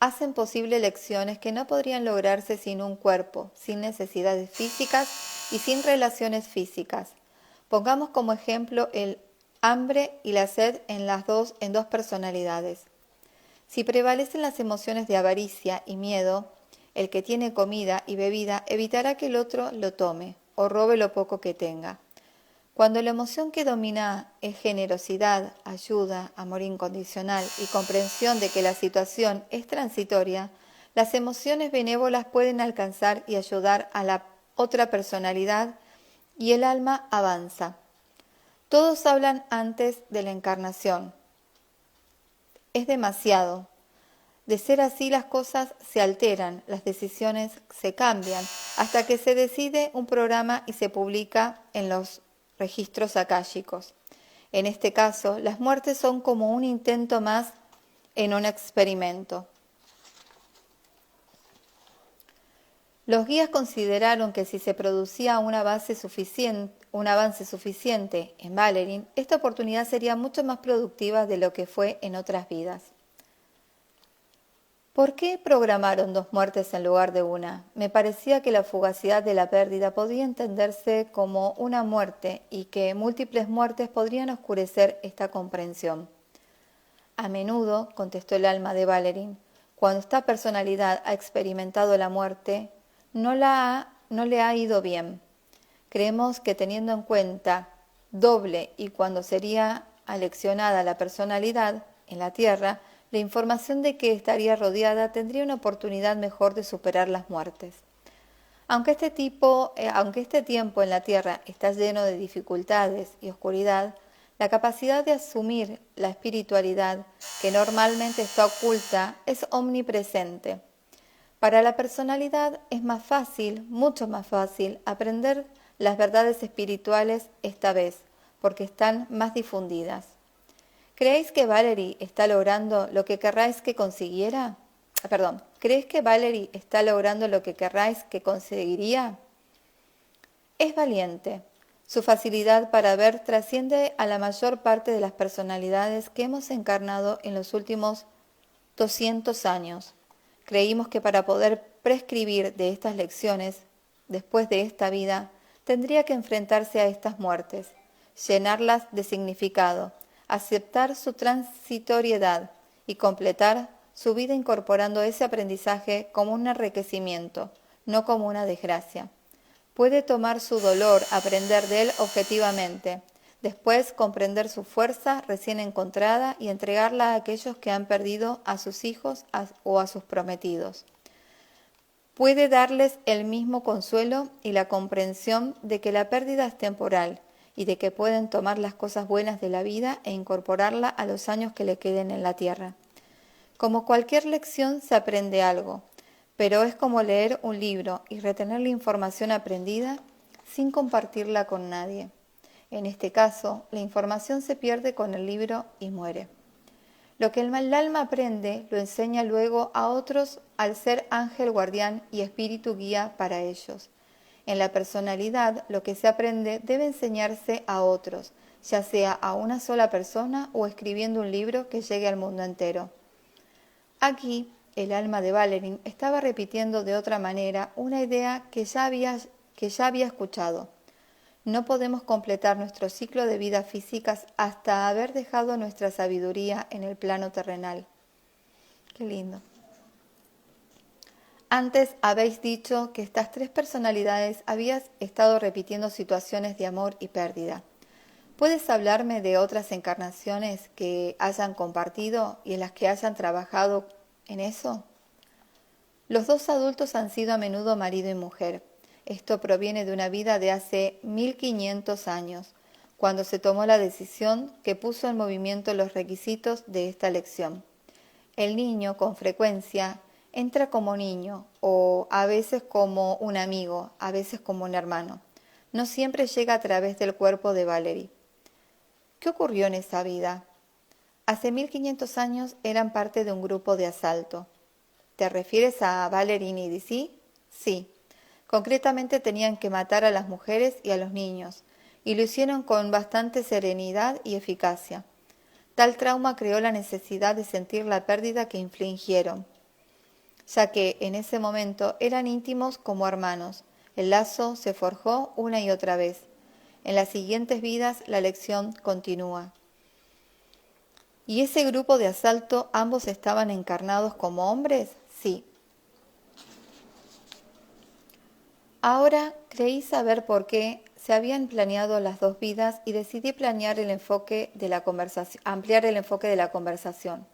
hacen posible lecciones que no podrían lograrse sin un cuerpo, sin necesidades físicas y sin relaciones físicas. Pongamos como ejemplo el hambre y la sed en dos personalidades. Si prevalecen las emociones de avaricia y miedo, el que tiene comida y bebida evitará que el otro lo tome o robe lo poco que tenga. Cuando la emoción que domina es generosidad, ayuda, amor incondicional y comprensión de que la situación es transitoria, las emociones benévolas pueden alcanzar y ayudar a la otra personalidad y el alma avanza. Todos hablan antes de la encarnación. Es demasiado. De ser así, las cosas se alteran, las decisiones se cambian, hasta que se decide un programa y se publica en los registros akáshicos. En este caso, las muertes son como un intento más en un experimento. Los guías consideraron que si se producía un avance suficiente en Valerie, esta oportunidad sería mucho más productiva de lo que fue en otras vidas. ¿Por qué programaron 2 muertes en lugar de una? Me parecía que la fugacidad de la pérdida podía entenderse como una muerte y que múltiples muertes podrían oscurecer esta comprensión. A menudo, contestó el alma de Valerie, cuando esta personalidad ha experimentado la muerte, no le ha ido bien. Creemos que teniendo en cuenta doble y cuando sería aleccionada la personalidad en la Tierra, la información de que estaría rodeada tendría una oportunidad mejor de superar las muertes. Aunque este tiempo en la Tierra está lleno de dificultades y oscuridad, la capacidad de asumir la espiritualidad, que normalmente está oculta, es omnipresente. Para la personalidad es más fácil, mucho más fácil, aprender las verdades espirituales esta vez, porque están más difundidas. ¿Creéis que Valerie está logrando lo que querráis que consiguiera? ¿Creéis que Valerie está logrando lo que querráis que conseguiría? Es valiente. Su facilidad para ver trasciende a la mayor parte de las personalidades que hemos encarnado en los últimos 200 años. Creímos que para poder prescribir de estas lecciones, después de esta vida, tendría que enfrentarse a estas muertes, llenarlas de significado, aceptar su transitoriedad y completar su vida incorporando ese aprendizaje como un enriquecimiento, no como una desgracia. Puede tomar su dolor, aprender de él objetivamente, después comprender su fuerza recién encontrada y entregarla a aquellos que han perdido a sus hijos o a sus prometidos. Puede darles el mismo consuelo y la comprensión de que la pérdida es temporal y de que pueden tomar las cosas buenas de la vida e incorporarla a los años que le queden en la tierra. Como cualquier lección se aprende algo, pero es como leer un libro y retener la información aprendida sin compartirla con nadie. En este caso, la información se pierde con el libro y muere. Lo que el alma aprende lo enseña luego a otros al ser ángel guardián y espíritu guía para ellos. En la personalidad, lo que se aprende debe enseñarse a otros, ya sea a una sola persona o escribiendo un libro que llegue al mundo entero. Aquí, el alma de Valerie estaba repitiendo de otra manera una idea que ya había escuchado. No podemos completar nuestro ciclo de vidas físicas hasta haber dejado nuestra sabiduría en el plano terrenal. Qué lindo. Antes habéis dicho que estas tres personalidades habías estado repitiendo situaciones de amor y pérdida. ¿Puedes hablarme de otras encarnaciones que hayan compartido y en las que hayan trabajado en eso? Los dos adultos han sido a menudo marido y mujer. Esto proviene de una vida de hace 1500 años, cuando se tomó la decisión que puso en movimiento los requisitos de esta lección. El niño, con frecuencia, entra como niño, o a veces como un amigo, a veces como un hermano. No siempre llega a través del cuerpo de Valerie. ¿Qué ocurrió en esa vida? Hace 1500 años eran parte de un grupo de asalto. ¿Te refieres a Valerie y DC? Sí. Concretamente tenían que matar a las mujeres y a los niños, y lo hicieron con bastante serenidad y eficacia. Tal trauma creó la necesidad de sentir la pérdida que infligieron, ya que en ese momento eran íntimos como hermanos. El lazo se forjó una y otra vez. En las siguientes vidas la lección continúa. ¿Y ese grupo de asalto ambos estaban encarnados como hombres? Sí. Ahora creí saber por qué se habían planeado las dos vidas y decidí ampliar el enfoque de la conversación.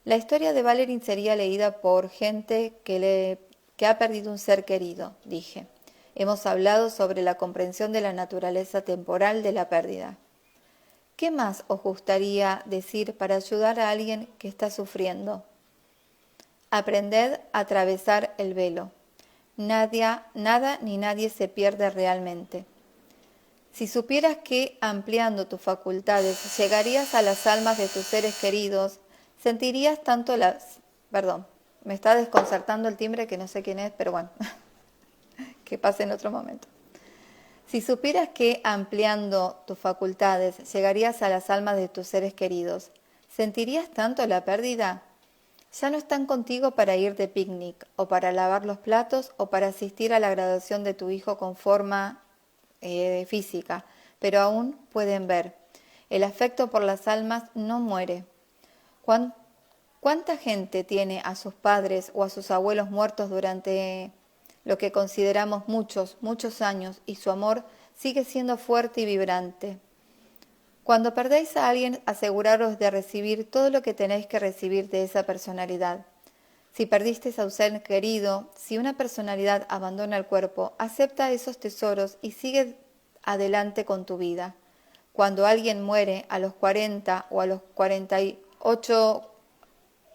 La historia de Valerie sería leída por gente que ha perdido un ser querido, dije. Hemos hablado sobre la comprensión de la naturaleza temporal de la pérdida. ¿Qué más os gustaría decir para ayudar a alguien que está sufriendo? Aprended a atravesar el velo. Nada ni nadie se pierde realmente. Si supieras que ampliando tus facultades llegarías a las almas de tus seres queridos, sentirías tanto las... Perdón, me está desconcertando el timbre que no sé quién es, pero bueno, que pase en otro momento. Si supieras que ampliando tus facultades llegarías a las almas de tus seres queridos, ¿sentirías tanto la pérdida? Ya no están contigo para ir de picnic, o para lavar los platos, o para asistir a la graduación de tu hijo con forma física, pero aún pueden ver. El afecto por las almas no muere. ¿Cuánta gente tiene a sus padres o a sus abuelos muertos durante lo que consideramos muchos, muchos años, y su amor sigue siendo fuerte y vibrante? Cuando perdéis a alguien, aseguraros de recibir todo lo que tenéis que recibir de esa personalidad. Si perdisteis a un ser querido, si una personalidad abandona el cuerpo, acepta esos tesoros y sigue adelante con tu vida. Cuando alguien muere a los 40 o a los 48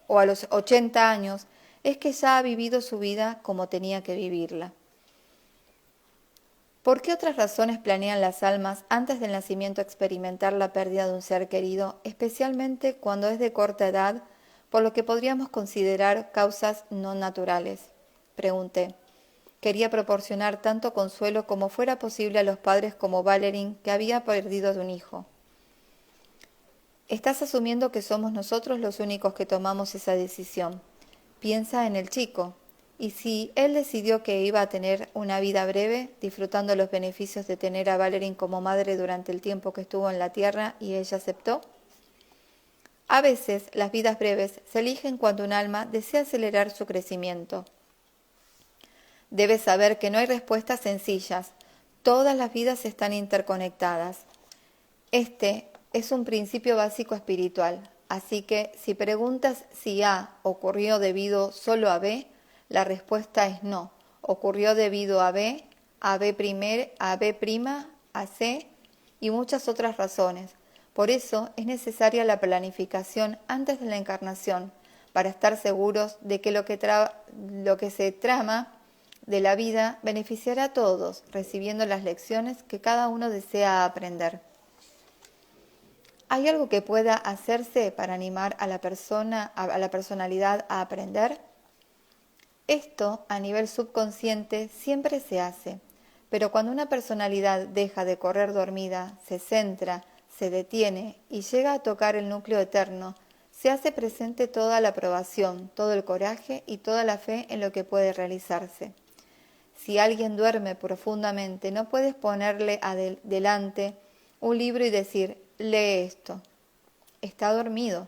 o a los 80 años, es que ya ha vivido su vida como tenía que vivirla. ¿Por qué otras razones planean las almas antes del nacimiento experimentar la pérdida de un ser querido, especialmente cuando es de corta edad, por lo que podríamos considerar causas no naturales? Pregunté. Quería proporcionar tanto consuelo como fuera posible a los padres como Valerie, que había perdido de un hijo. Estás asumiendo que somos nosotros los únicos que tomamos esa decisión. Piensa en el chico. ¿Y si él decidió que iba a tener una vida breve, disfrutando los beneficios de tener a Valerie como madre durante el tiempo que estuvo en la tierra y ella aceptó? A veces las vidas breves se eligen cuando un alma desea acelerar su crecimiento. Debes saber que no hay respuestas sencillas. Todas las vidas están interconectadas. Este es un principio básico espiritual, así que si preguntas si A ocurrió debido solo a B, la respuesta es no. Ocurrió debido a B, a B prima, a C y muchas otras razones. Por eso es necesaria la planificación antes de la encarnación, para estar seguros de que lo que se trama de la vida beneficiará a todos, recibiendo las lecciones que cada uno desea aprender. ¿Hay algo que pueda hacerse para animar a la personalidad a aprender? Esto, a nivel subconsciente, siempre se hace, pero cuando una personalidad deja de correr dormida, se centra, se detiene y llega a tocar el núcleo eterno, se hace presente toda la aprobación, todo el coraje y toda la fe en lo que puede realizarse. Si alguien duerme profundamente, no puedes ponerle delante un libro y decir, lee esto. Está dormido.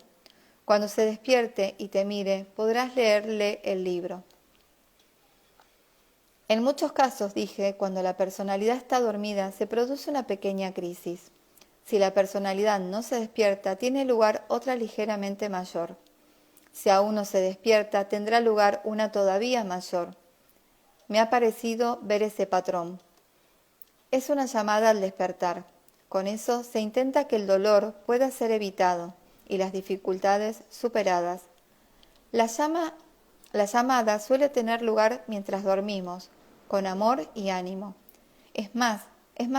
Cuando se despierte y te mire, podrás leerle el libro. En muchos casos, dije, cuando la personalidad está dormida, se produce una pequeña crisis. Si la personalidad no se despierta, tiene lugar otra ligeramente mayor. Si aún no se despierta, tendrá lugar una todavía mayor. Me ha parecido ver ese patrón. Es una llamada al despertar. Con eso se intenta que el dolor pueda ser evitado y las dificultades superadas. La llamada suele tener lugar mientras dormimos, con amor y ánimo. Es más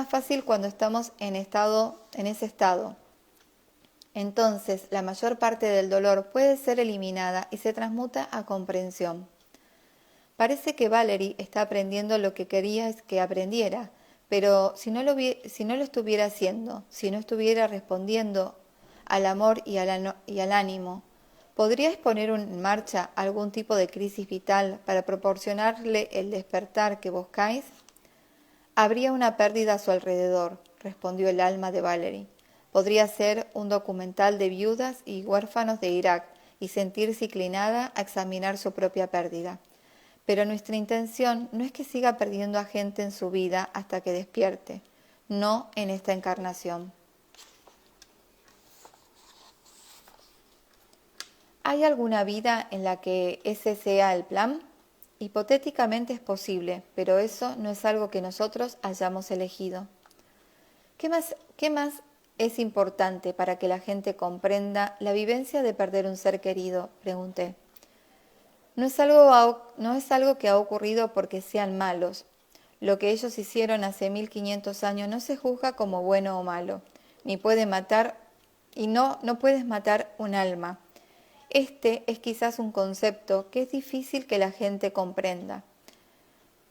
fácil cuando estamos en ese estado. Entonces, la mayor parte del dolor puede ser eliminada y se transmuta a comprensión. Parece que Valerie está aprendiendo lo que querías que aprendiera, pero si no lo estuviera haciendo, si no estuviera respondiendo al amor y al ánimo, ¿podrías poner en marcha algún tipo de crisis vital para proporcionarle el despertar que buscáis? Habría una pérdida a su alrededor, respondió el alma de Valerie. Podría ser un documental de viudas y huérfanos de Irak y sentirse inclinada a examinar su propia pérdida. Pero nuestra intención no es que siga perdiendo a gente en su vida hasta que despierte, no en esta encarnación. ¿Hay alguna vida en la que ese sea el plan? Hipotéticamente es posible, pero eso no es algo que nosotros hayamos elegido. ¿Qué más es importante para que la gente comprenda la vivencia de perder un ser querido?, pregunté. No es algo que ha ocurrido porque sean malos. Lo que ellos hicieron hace 1500 años no se juzga como bueno o malo, ni puede matar, y no puedes matar un alma. Este es quizás un concepto que es difícil que la gente comprenda.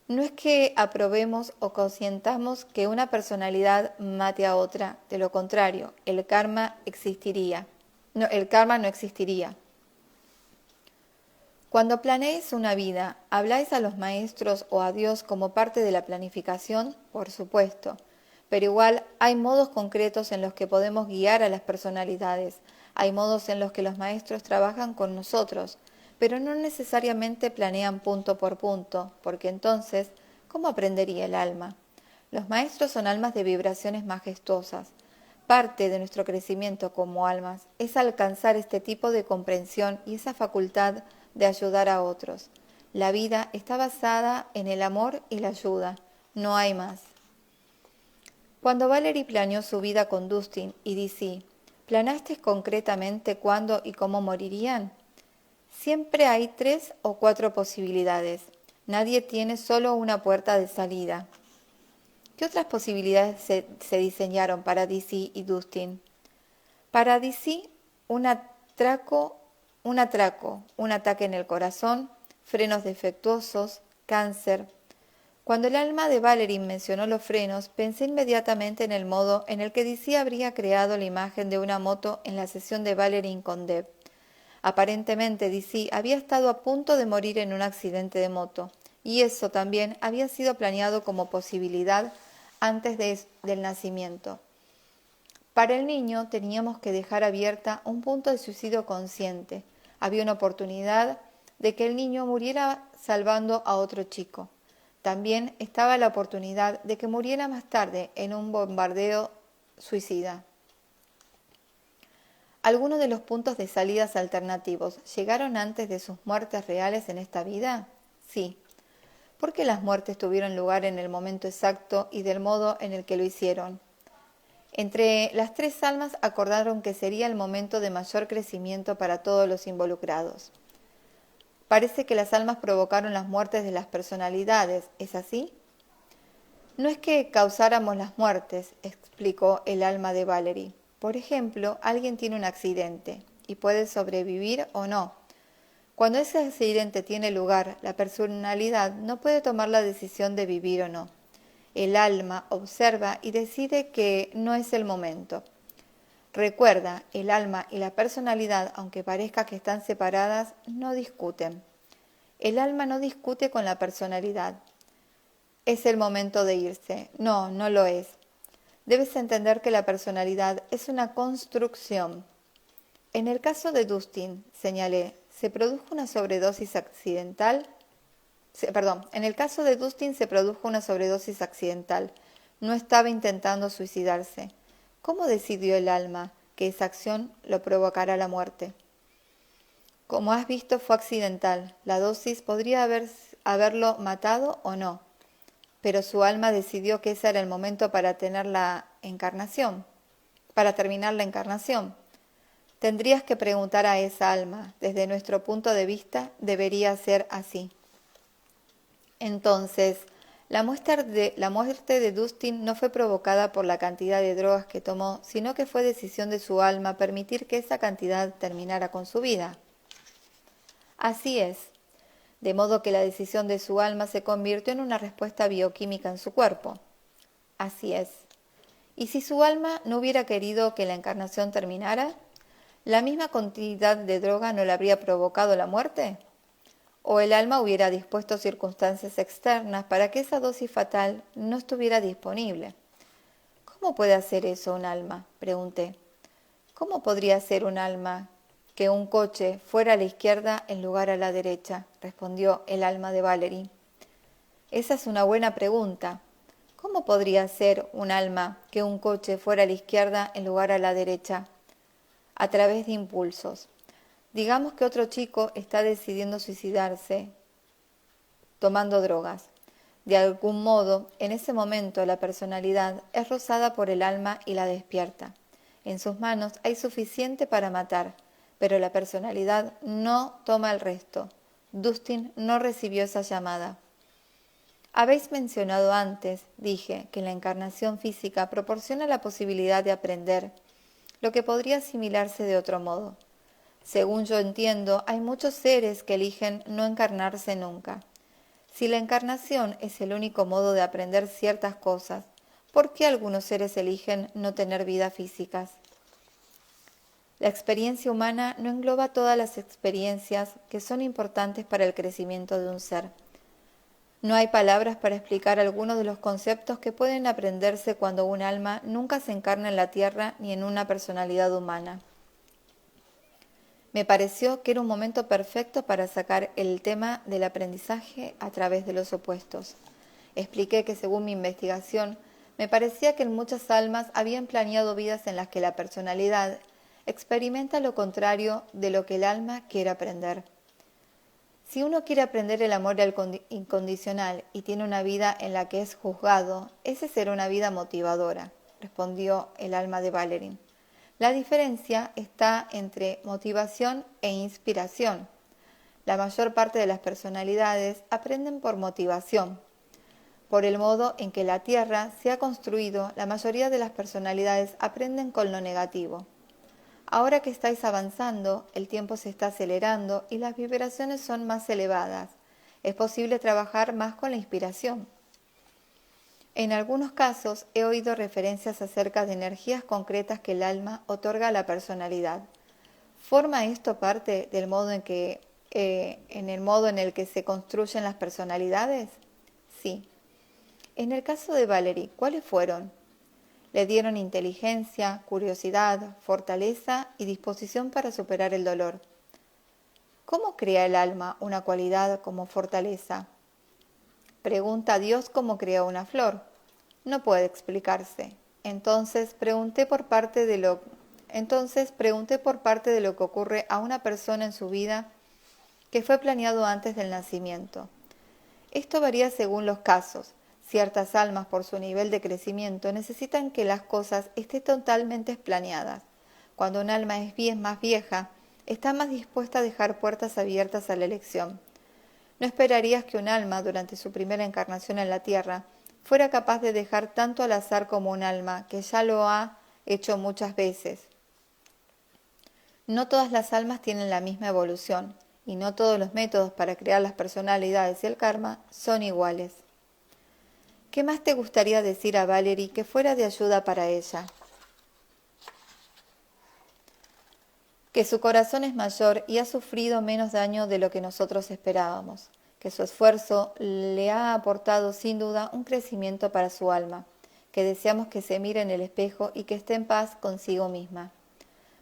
No es que aprobemos o consientamos que una personalidad mate a otra, de lo contrario, el karma no existiría. Cuando planeéis una vida, ¿habláis a los maestros o a Dios como parte de la planificación? Por supuesto, pero igual hay modos concretos en los que podemos guiar a las personalidades. Hay modos en los que los maestros trabajan con nosotros, pero no necesariamente planean punto por punto, porque entonces, ¿cómo aprendería el alma? Los maestros son almas de vibraciones majestuosas. Parte de nuestro crecimiento como almas es alcanzar este tipo de comprensión y esa facultad de ayudar a otros. La vida está basada en el amor y la ayuda, no hay más. Cuando Valerie planeó su vida con Dustin y DC, ¿planeaste concretamente cuándo y cómo morirían? Siempre hay 3 o 4 posibilidades. Nadie tiene solo una puerta de salida. ¿Qué otras posibilidades se diseñaron para DC y Dustin? Para DC, un atraco, un ataque en el corazón, frenos defectuosos, cáncer. Cuando el alma de Valerie mencionó los frenos, pensé inmediatamente en el modo en el que DC habría creado la imagen de una moto en la sesión de Valerie con Deb. Aparentemente DC había estado a punto de morir en un accidente de moto, y eso también había sido planeado como posibilidad antes del nacimiento. Para el niño teníamos que dejar abierta un punto de suicidio consciente. Había una oportunidad de que el niño muriera salvando a otro chico. También estaba la oportunidad de que muriera más tarde en un bombardeo suicida. ¿Algunos de los puntos de salidas alternativos llegaron antes de sus muertes reales en esta vida? Sí. ¿Por qué las muertes tuvieron lugar en el momento exacto y del modo en el que lo hicieron? Entre las tres almas acordaron que sería el momento de mayor crecimiento para todos los involucrados. Parece que las almas provocaron las muertes de las personalidades, ¿es así? No es que causáramos las muertes, explicó el alma de Valerie. Por ejemplo, alguien tiene un accidente y puede sobrevivir o no. Cuando ese accidente tiene lugar, la personalidad no puede tomar la decisión de vivir o no. El alma observa y decide que no es el momento. Recuerda, el alma y la personalidad, aunque parezca que están separadas, no discuten. El alma no discute con la personalidad. Es el momento de irse. No, no lo es. Debes entender que la personalidad es una construcción. En el caso de Dustin, señalé, se produjo una sobredosis accidental. En el caso de Dustin se produjo una sobredosis accidental. No estaba intentando suicidarse. ¿Cómo decidió el alma que esa acción lo provocará la muerte? Como has visto, fue accidental. La dosis podría haberlo matado o no, pero su alma decidió que ese era el momento para terminar la encarnación. Tendrías que preguntar a esa alma. Desde nuestro punto de vista, debería ser así. Entonces, la muerte de Dustin no fue provocada por la cantidad de drogas que tomó, sino que fue decisión de su alma permitir que esa cantidad terminara con su vida. Así es, de modo que la decisión de su alma se convirtió en una respuesta bioquímica en su cuerpo. Así es. ¿Y si su alma no hubiera querido que la encarnación terminara? ¿La misma cantidad de droga no le habría provocado la muerte? ¿O el alma hubiera dispuesto circunstancias externas para que esa dosis fatal no estuviera disponible? ¿Cómo puede hacer eso un alma?, pregunté. ¿Cómo podría hacer un alma que un coche fuera a la izquierda en lugar a la derecha?, respondió el alma de Valerie. Esa es una buena pregunta. ¿Cómo podría ser un alma que un coche fuera a la izquierda en lugar a la derecha? A través de impulsos. Digamos que otro chico está decidiendo suicidarse tomando drogas. De algún modo, en ese momento la personalidad es rozada por el alma y la despierta. En sus manos hay suficiente para matar, pero la personalidad no toma el resto. Dustin no recibió esa llamada. Habéis mencionado antes, dije, que la encarnación física proporciona la posibilidad de aprender, lo que podría asimilarse de otro modo. Según yo entiendo, hay muchos seres que eligen no encarnarse nunca. Si la encarnación es el único modo de aprender ciertas cosas, ¿por qué algunos seres eligen no tener vidas físicas? La experiencia humana no engloba todas las experiencias que son importantes para el crecimiento de un ser. No hay palabras para explicar algunos de los conceptos que pueden aprenderse cuando un alma nunca se encarna en la tierra ni en una personalidad humana. Me pareció que era un momento perfecto para sacar el tema del aprendizaje a través de los opuestos. Expliqué que según mi investigación, me parecía que en muchas almas habían planeado vidas en las que la personalidad experimenta lo contrario de lo que el alma quiere aprender. Si uno quiere aprender el amor incondicional y tiene una vida en la que es juzgado, esa será una vida motivadora, respondió el alma de Valerie. La diferencia está entre motivación e inspiración. La mayor parte de las personalidades aprenden por motivación. Por el modo en que la Tierra se ha construido, la mayoría de las personalidades aprenden con lo negativo. Ahora que estáis avanzando, el tiempo se está acelerando y las vibraciones son más elevadas. Es posible trabajar más con la inspiración. En algunos casos he oído referencias acerca de energías concretas que el alma otorga a la personalidad. ¿Forma esto parte del modo en el modo en el que se construyen las personalidades? Sí. En el caso de Valerie, ¿cuáles fueron? Le dieron inteligencia, curiosidad, fortaleza y disposición para superar el dolor. ¿Cómo crea el alma una cualidad como fortaleza? Pregunta a Dios cómo crea una flor. No puede explicarse. Entonces pregunté por parte de lo que ocurre a una persona en su vida que fue planeado antes del nacimiento. Esto varía según los casos. Ciertas almas, por su nivel de crecimiento, necesitan que las cosas estén totalmente planeadas. Cuando un alma es más vieja, está más dispuesta a dejar puertas abiertas a la elección. No esperarías que un alma, durante su primera encarnación en la Tierra, fuera capaz de dejar tanto al azar como un alma que ya lo ha hecho muchas veces. No todas las almas tienen la misma evolución, y no todos los métodos para crear las personalidades y el karma son iguales. ¿Qué más te gustaría decir a Valerie que fuera de ayuda para ella? Que su corazón es mayor y ha sufrido menos daño de lo que nosotros esperábamos, que su esfuerzo le ha aportado sin duda un crecimiento para su alma, que deseamos que se mire en el espejo y que esté en paz consigo misma.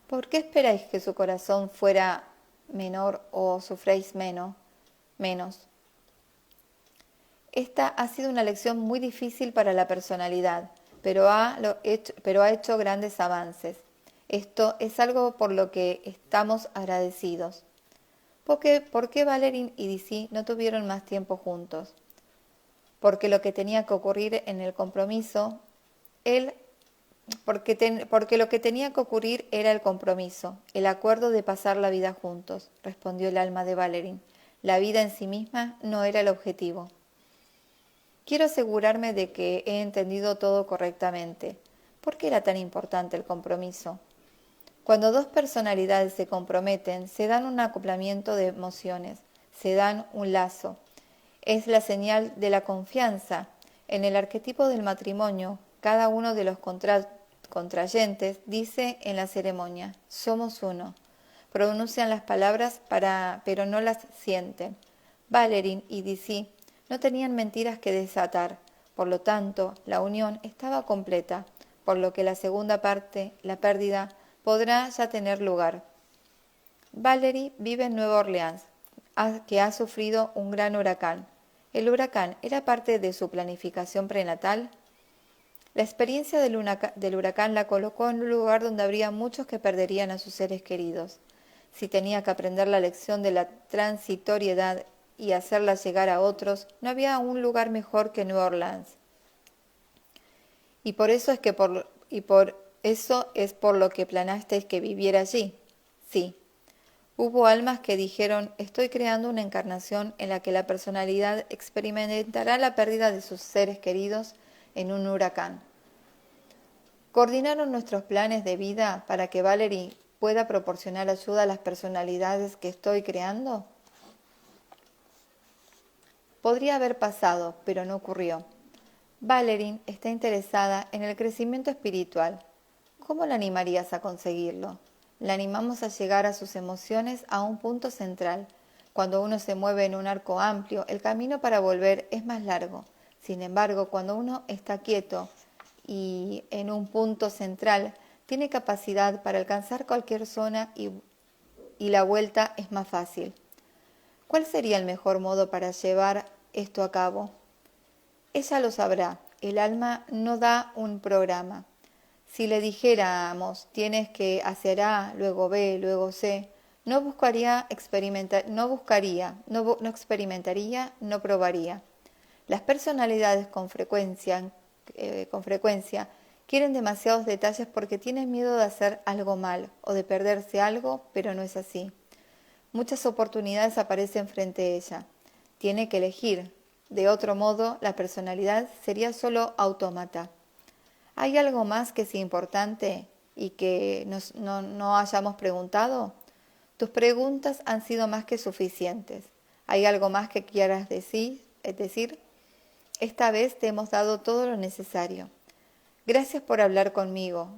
¿Por qué esperáis que su corazón fuera menor o sufréis menos? Esta ha sido una lección muy difícil para la personalidad, pero ha hecho grandes avances. Esto es algo por lo que estamos agradecidos. ¿Por qué Valerie y DC no tuvieron más tiempo juntos? Porque lo que tenía que ocurrir en el compromiso, porque lo que tenía que ocurrir era el compromiso, el acuerdo de pasar la vida juntos, respondió el alma de Valerie. La vida en sí misma no era el objetivo. Quiero asegurarme de que he entendido todo correctamente. ¿Por qué era tan importante el compromiso? Cuando dos personalidades se comprometen, se dan un acoplamiento de emociones, se dan un lazo. Es la señal de la confianza. En el arquetipo del matrimonio, cada uno de los contrayentes dice en la ceremonia, somos uno. Pronuncian las palabras pero no las sienten. Valerie y DC no tenían mentiras que desatar, por lo tanto, la unión estaba completa, por lo que la segunda parte, la pérdida, podrá ya tener lugar. Valerie vive en Nueva Orleans, que ha sufrido un gran huracán. ¿El huracán era parte de su planificación prenatal? La experiencia del huracán la colocó en un lugar donde habría muchos que perderían a sus seres queridos. Si tenía que aprender la lección de la transitoriedad y hacerla llegar a otros, no había un lugar mejor que Nueva Orleans. Y por eso es por lo que planeasteis que viviera allí. Sí. Hubo almas que dijeron, estoy creando una encarnación en la que la personalidad experimentará la pérdida de sus seres queridos en un huracán. ¿Coordinaron nuestros planes de vida para que Valerie pueda proporcionar ayuda a las personalidades que estoy creando? Podría haber pasado, pero no ocurrió. Valerie está interesada en el crecimiento espiritual. ¿Cómo la animarías a conseguirlo? La animamos a llegar a sus emociones a un punto central. Cuando uno se mueve en un arco amplio, el camino para volver es más largo. Sin embargo, cuando uno está quieto y en un punto central, tiene capacidad para alcanzar cualquier zona y la vuelta es más fácil. ¿Cuál sería el mejor modo para llevar esto a cabo? Ella lo sabrá. El alma no da un programa. Si le dijéramos, tienes que hacer A, luego B, luego C, no experimentaría, no probaría. Las personalidades con frecuencia quieren demasiados detalles porque tienen miedo de hacer algo mal o de perderse algo, pero no es así. Muchas oportunidades aparecen frente a ella. Tiene que elegir. De otro modo, la personalidad sería solo autómata. ¿Hay algo más que sea importante y que no hayamos preguntado? Tus preguntas han sido más que suficientes. ¿Hay algo más que quieras decir? Esta vez te hemos dado todo lo necesario. Gracias por hablar conmigo,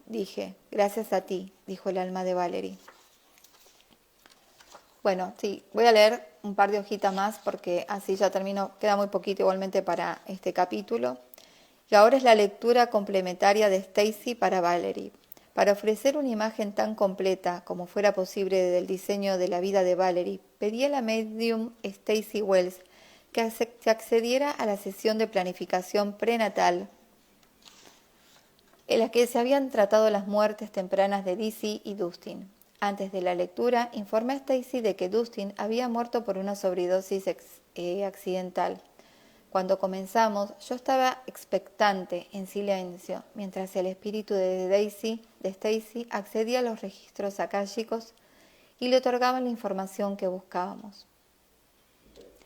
dije. Gracias a ti, dijo el alma de Valerie. Bueno, sí, voy a leer un par de hojitas más porque así ya termino. Queda muy poquito igualmente para este capítulo. Y ahora es la lectura complementaria de Stacy para Valerie. Para ofrecer una imagen tan completa como fuera posible del diseño de la vida de Valerie, pedí a la medium Stacy Wells que accediera a la sesión de planificación prenatal en la que se habían tratado las muertes tempranas de Dizzy y Dustin. Antes de la lectura, informé a Stacy de que Dustin había muerto por una sobredosis accidental. Cuando comenzamos, yo estaba expectante, en silencio, mientras el espíritu de Stacy accedía a los registros akáshicos y le otorgaba la información que buscábamos.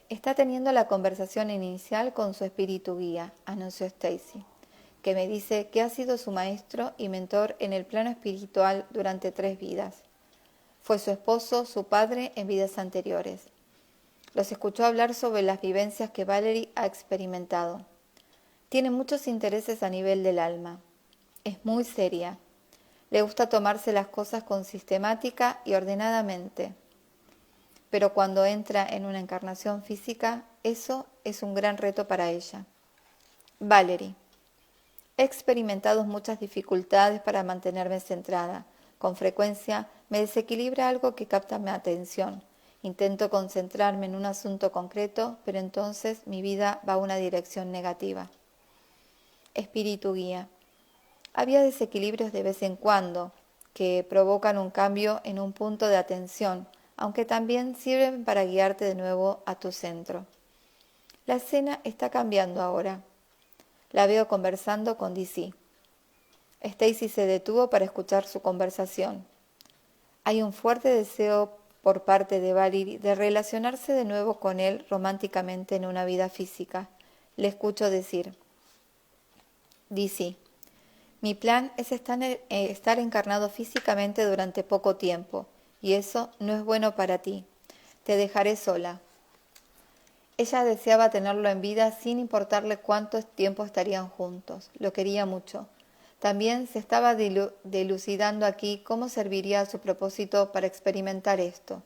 Está teniendo la conversación inicial con su espíritu guía, anunció Stacy, que me dice que ha sido su maestro y mentor en el plano espiritual durante 3 vidas. Fue su esposo, su padre en vidas anteriores. Los escuchó hablar sobre las vivencias que Valerie ha experimentado. Tiene muchos intereses a nivel del alma. Es muy seria. Le gusta tomarse las cosas con sistemática y ordenadamente. Pero cuando entra en una encarnación física, eso es un gran reto para ella. Valerie. He experimentado muchas dificultades para mantenerme centrada. Con frecuencia me desequilibra algo que capta mi atención. Intento concentrarme en un asunto concreto, pero entonces mi vida va a una dirección negativa. Espíritu guía. Había desequilibrios de vez en cuando que provocan un cambio en un punto de atención, aunque también sirven para guiarte de nuevo a tu centro. La escena está cambiando ahora. La veo conversando con Dizzy. Stacy se detuvo para escuchar su conversación. Hay un fuerte deseo por parte de Valerie de relacionarse de nuevo con él románticamente en una vida física. Le escucho decir: Dizzy, mi plan es estar encarnado físicamente durante poco tiempo, y eso no es bueno para ti. Te dejaré sola. Ella deseaba tenerlo en vida sin importarle cuánto tiempo estarían juntos. Lo quería mucho. También se estaba dilucidando aquí cómo serviría a su propósito para experimentar esto.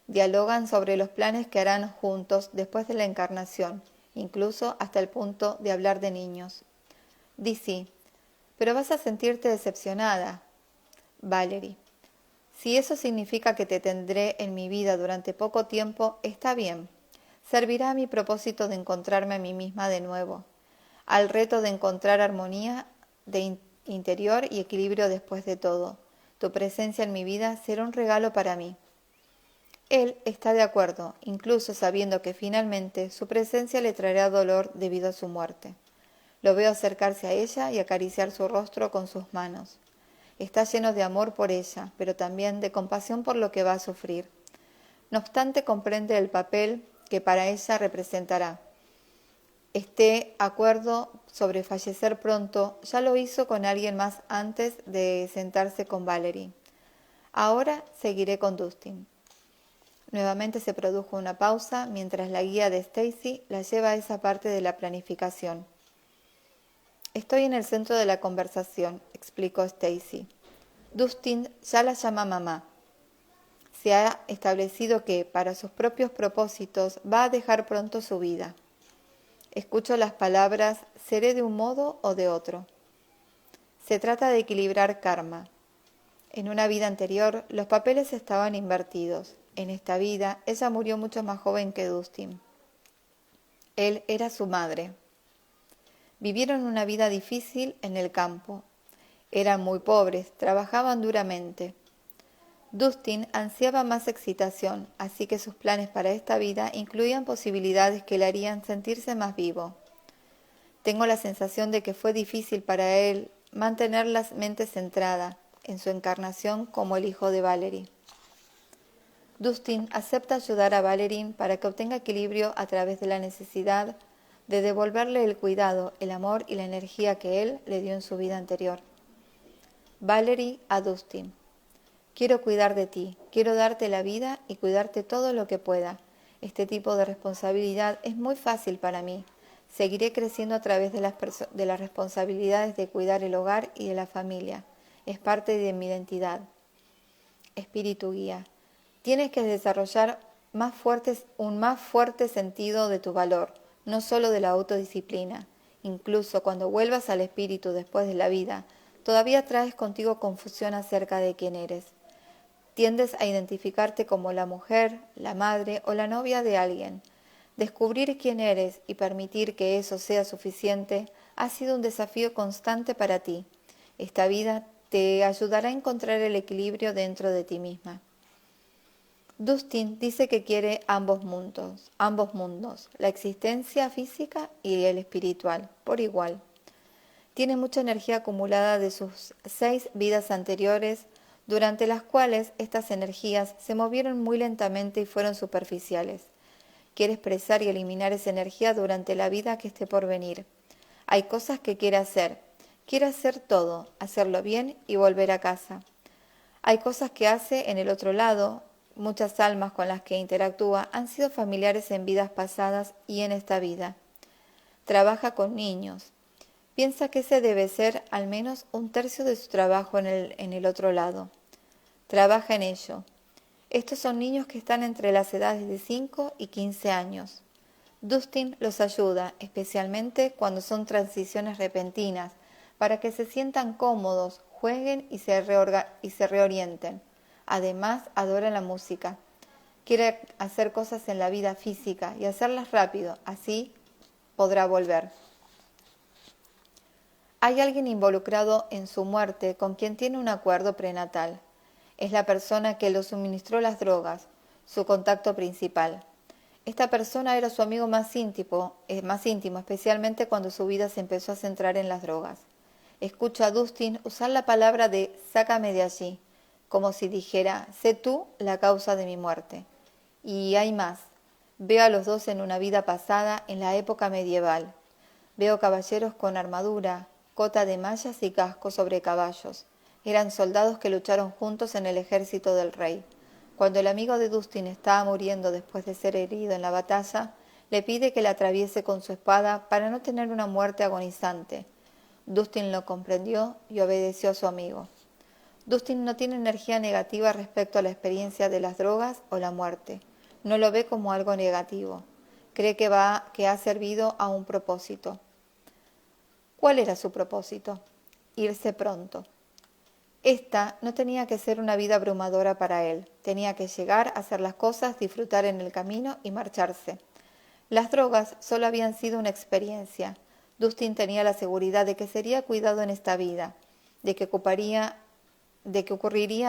Dialogan sobre los planes que harán juntos después de la encarnación, incluso hasta el punto de hablar de niños. Dizzy, pero vas a sentirte decepcionada. Valerie, si eso significa que te tendré en mi vida durante poco tiempo, está bien. Servirá a mi propósito de encontrarme a mí misma de nuevo, al reto de encontrar armonía de interior y equilibrio después de todo. Tu presencia en mi vida será un regalo para mí. Él está de acuerdo, incluso sabiendo que finalmente su presencia le traerá dolor debido a su muerte. Lo veo acercarse a ella y acariciar su rostro con sus manos. Está lleno de amor por ella, pero también de compasión por lo que va a sufrir. No obstante, comprende el papel que para ella representará. Este acuerdo sobre fallecer pronto ya lo hizo con alguien más antes de sentarse con Valerie. Ahora seguiré con Dustin. Nuevamente se produjo una pausa mientras la guía de Stacy la lleva a esa parte de la planificación. Estoy en el centro de la conversación, explicó Stacy. Dustin ya la llama mamá. Se ha establecido que, para sus propios propósitos, va a dejar pronto su vida. Escucho las palabras, seré de un modo o de otro. Se trata de equilibrar karma. En una vida anterior, los papeles estaban invertidos. En esta vida, ella murió mucho más joven que Dustin. Él era su madre. Vivieron una vida difícil en el campo. Eran muy pobres, trabajaban duramente. Dustin ansiaba más excitación, así que sus planes para esta vida incluían posibilidades que le harían sentirse más vivo. Tengo la sensación de que fue difícil para él mantener la mente centrada en su encarnación como el hijo de Valerie. Dustin acepta ayudar a Valerie para que obtenga equilibrio a través de la necesidad de devolverle el cuidado, el amor y la energía que él le dio en su vida anterior. Valerie a Dustin. Quiero cuidar de ti, quiero darte la vida y cuidarte todo lo que pueda. Este tipo de responsabilidad es muy fácil para mí. Seguiré creciendo a través de las responsabilidades de cuidar el hogar y de la familia. Es parte de mi identidad. Espíritu guía. Tienes que desarrollar un más fuerte sentido de tu valor, no solo de la autodisciplina. Incluso cuando vuelvas al espíritu después de la vida, todavía traes contigo confusión acerca de quién eres. Tiendes a identificarte como la mujer, la madre o la novia de alguien. Descubrir quién eres y permitir que eso sea suficiente ha sido un desafío constante para ti. Esta vida te ayudará a encontrar el equilibrio dentro de ti misma. Dustin dice que quiere ambos mundos, la existencia física y el espiritual, por igual. Tiene mucha energía acumulada de sus 6 vidas anteriores, durante las cuales estas energías se movieron muy lentamente y fueron superficiales. Quiere expresar y eliminar esa energía durante la vida que esté por venir. Hay cosas que quiere hacer. Quiere hacer todo, hacerlo bien y volver a casa. Hay cosas que hace en el otro lado. Muchas almas con las que interactúa han sido familiares en vidas pasadas y en esta vida. Trabaja con niños. Piensa que ese debe ser al menos 1/3 de su trabajo en el otro lado. Trabaja en ello. Estos son niños que están entre las edades de 5 y 15 años. Dustin los ayuda, especialmente cuando son transiciones repentinas, para que se sientan cómodos, jueguen y se reorienten. Además, adora la música. Quiere hacer cosas en la vida física y hacerlas rápido, así podrá volver. Hay alguien involucrado en su muerte con quien tiene un acuerdo prenatal. Es la persona que le suministró las drogas, su contacto principal. Esta persona era su amigo más íntimo, especialmente cuando su vida se empezó a centrar en las drogas. Escucha a Dustin usar la palabra de "sácame de allí", como si dijera "sé tú la causa de mi muerte". Y hay más. Veo a los dos en una vida pasada en la época medieval. Veo caballeros con armadura, cota de mallas y casco sobre caballos. Eran soldados que lucharon juntos en el ejército del rey. Cuando el amigo de Dustin estaba muriendo después de ser herido en la batalla, le pide que la atraviese con su espada para no tener una muerte agonizante. Dustin lo comprendió y obedeció a su amigo. Dustin no tiene energía negativa respecto a la experiencia de las drogas o la muerte. No lo ve como algo negativo. Cree que ha servido a un propósito. ¿Cuál era su propósito? Irse pronto. Esta no tenía que ser una vida abrumadora para él. Tenía que llegar, hacer las cosas, disfrutar en el camino y marcharse. Las drogas solo habían sido una experiencia. Dustin tenía la seguridad de que sería cuidado en esta vida, de que ocurriría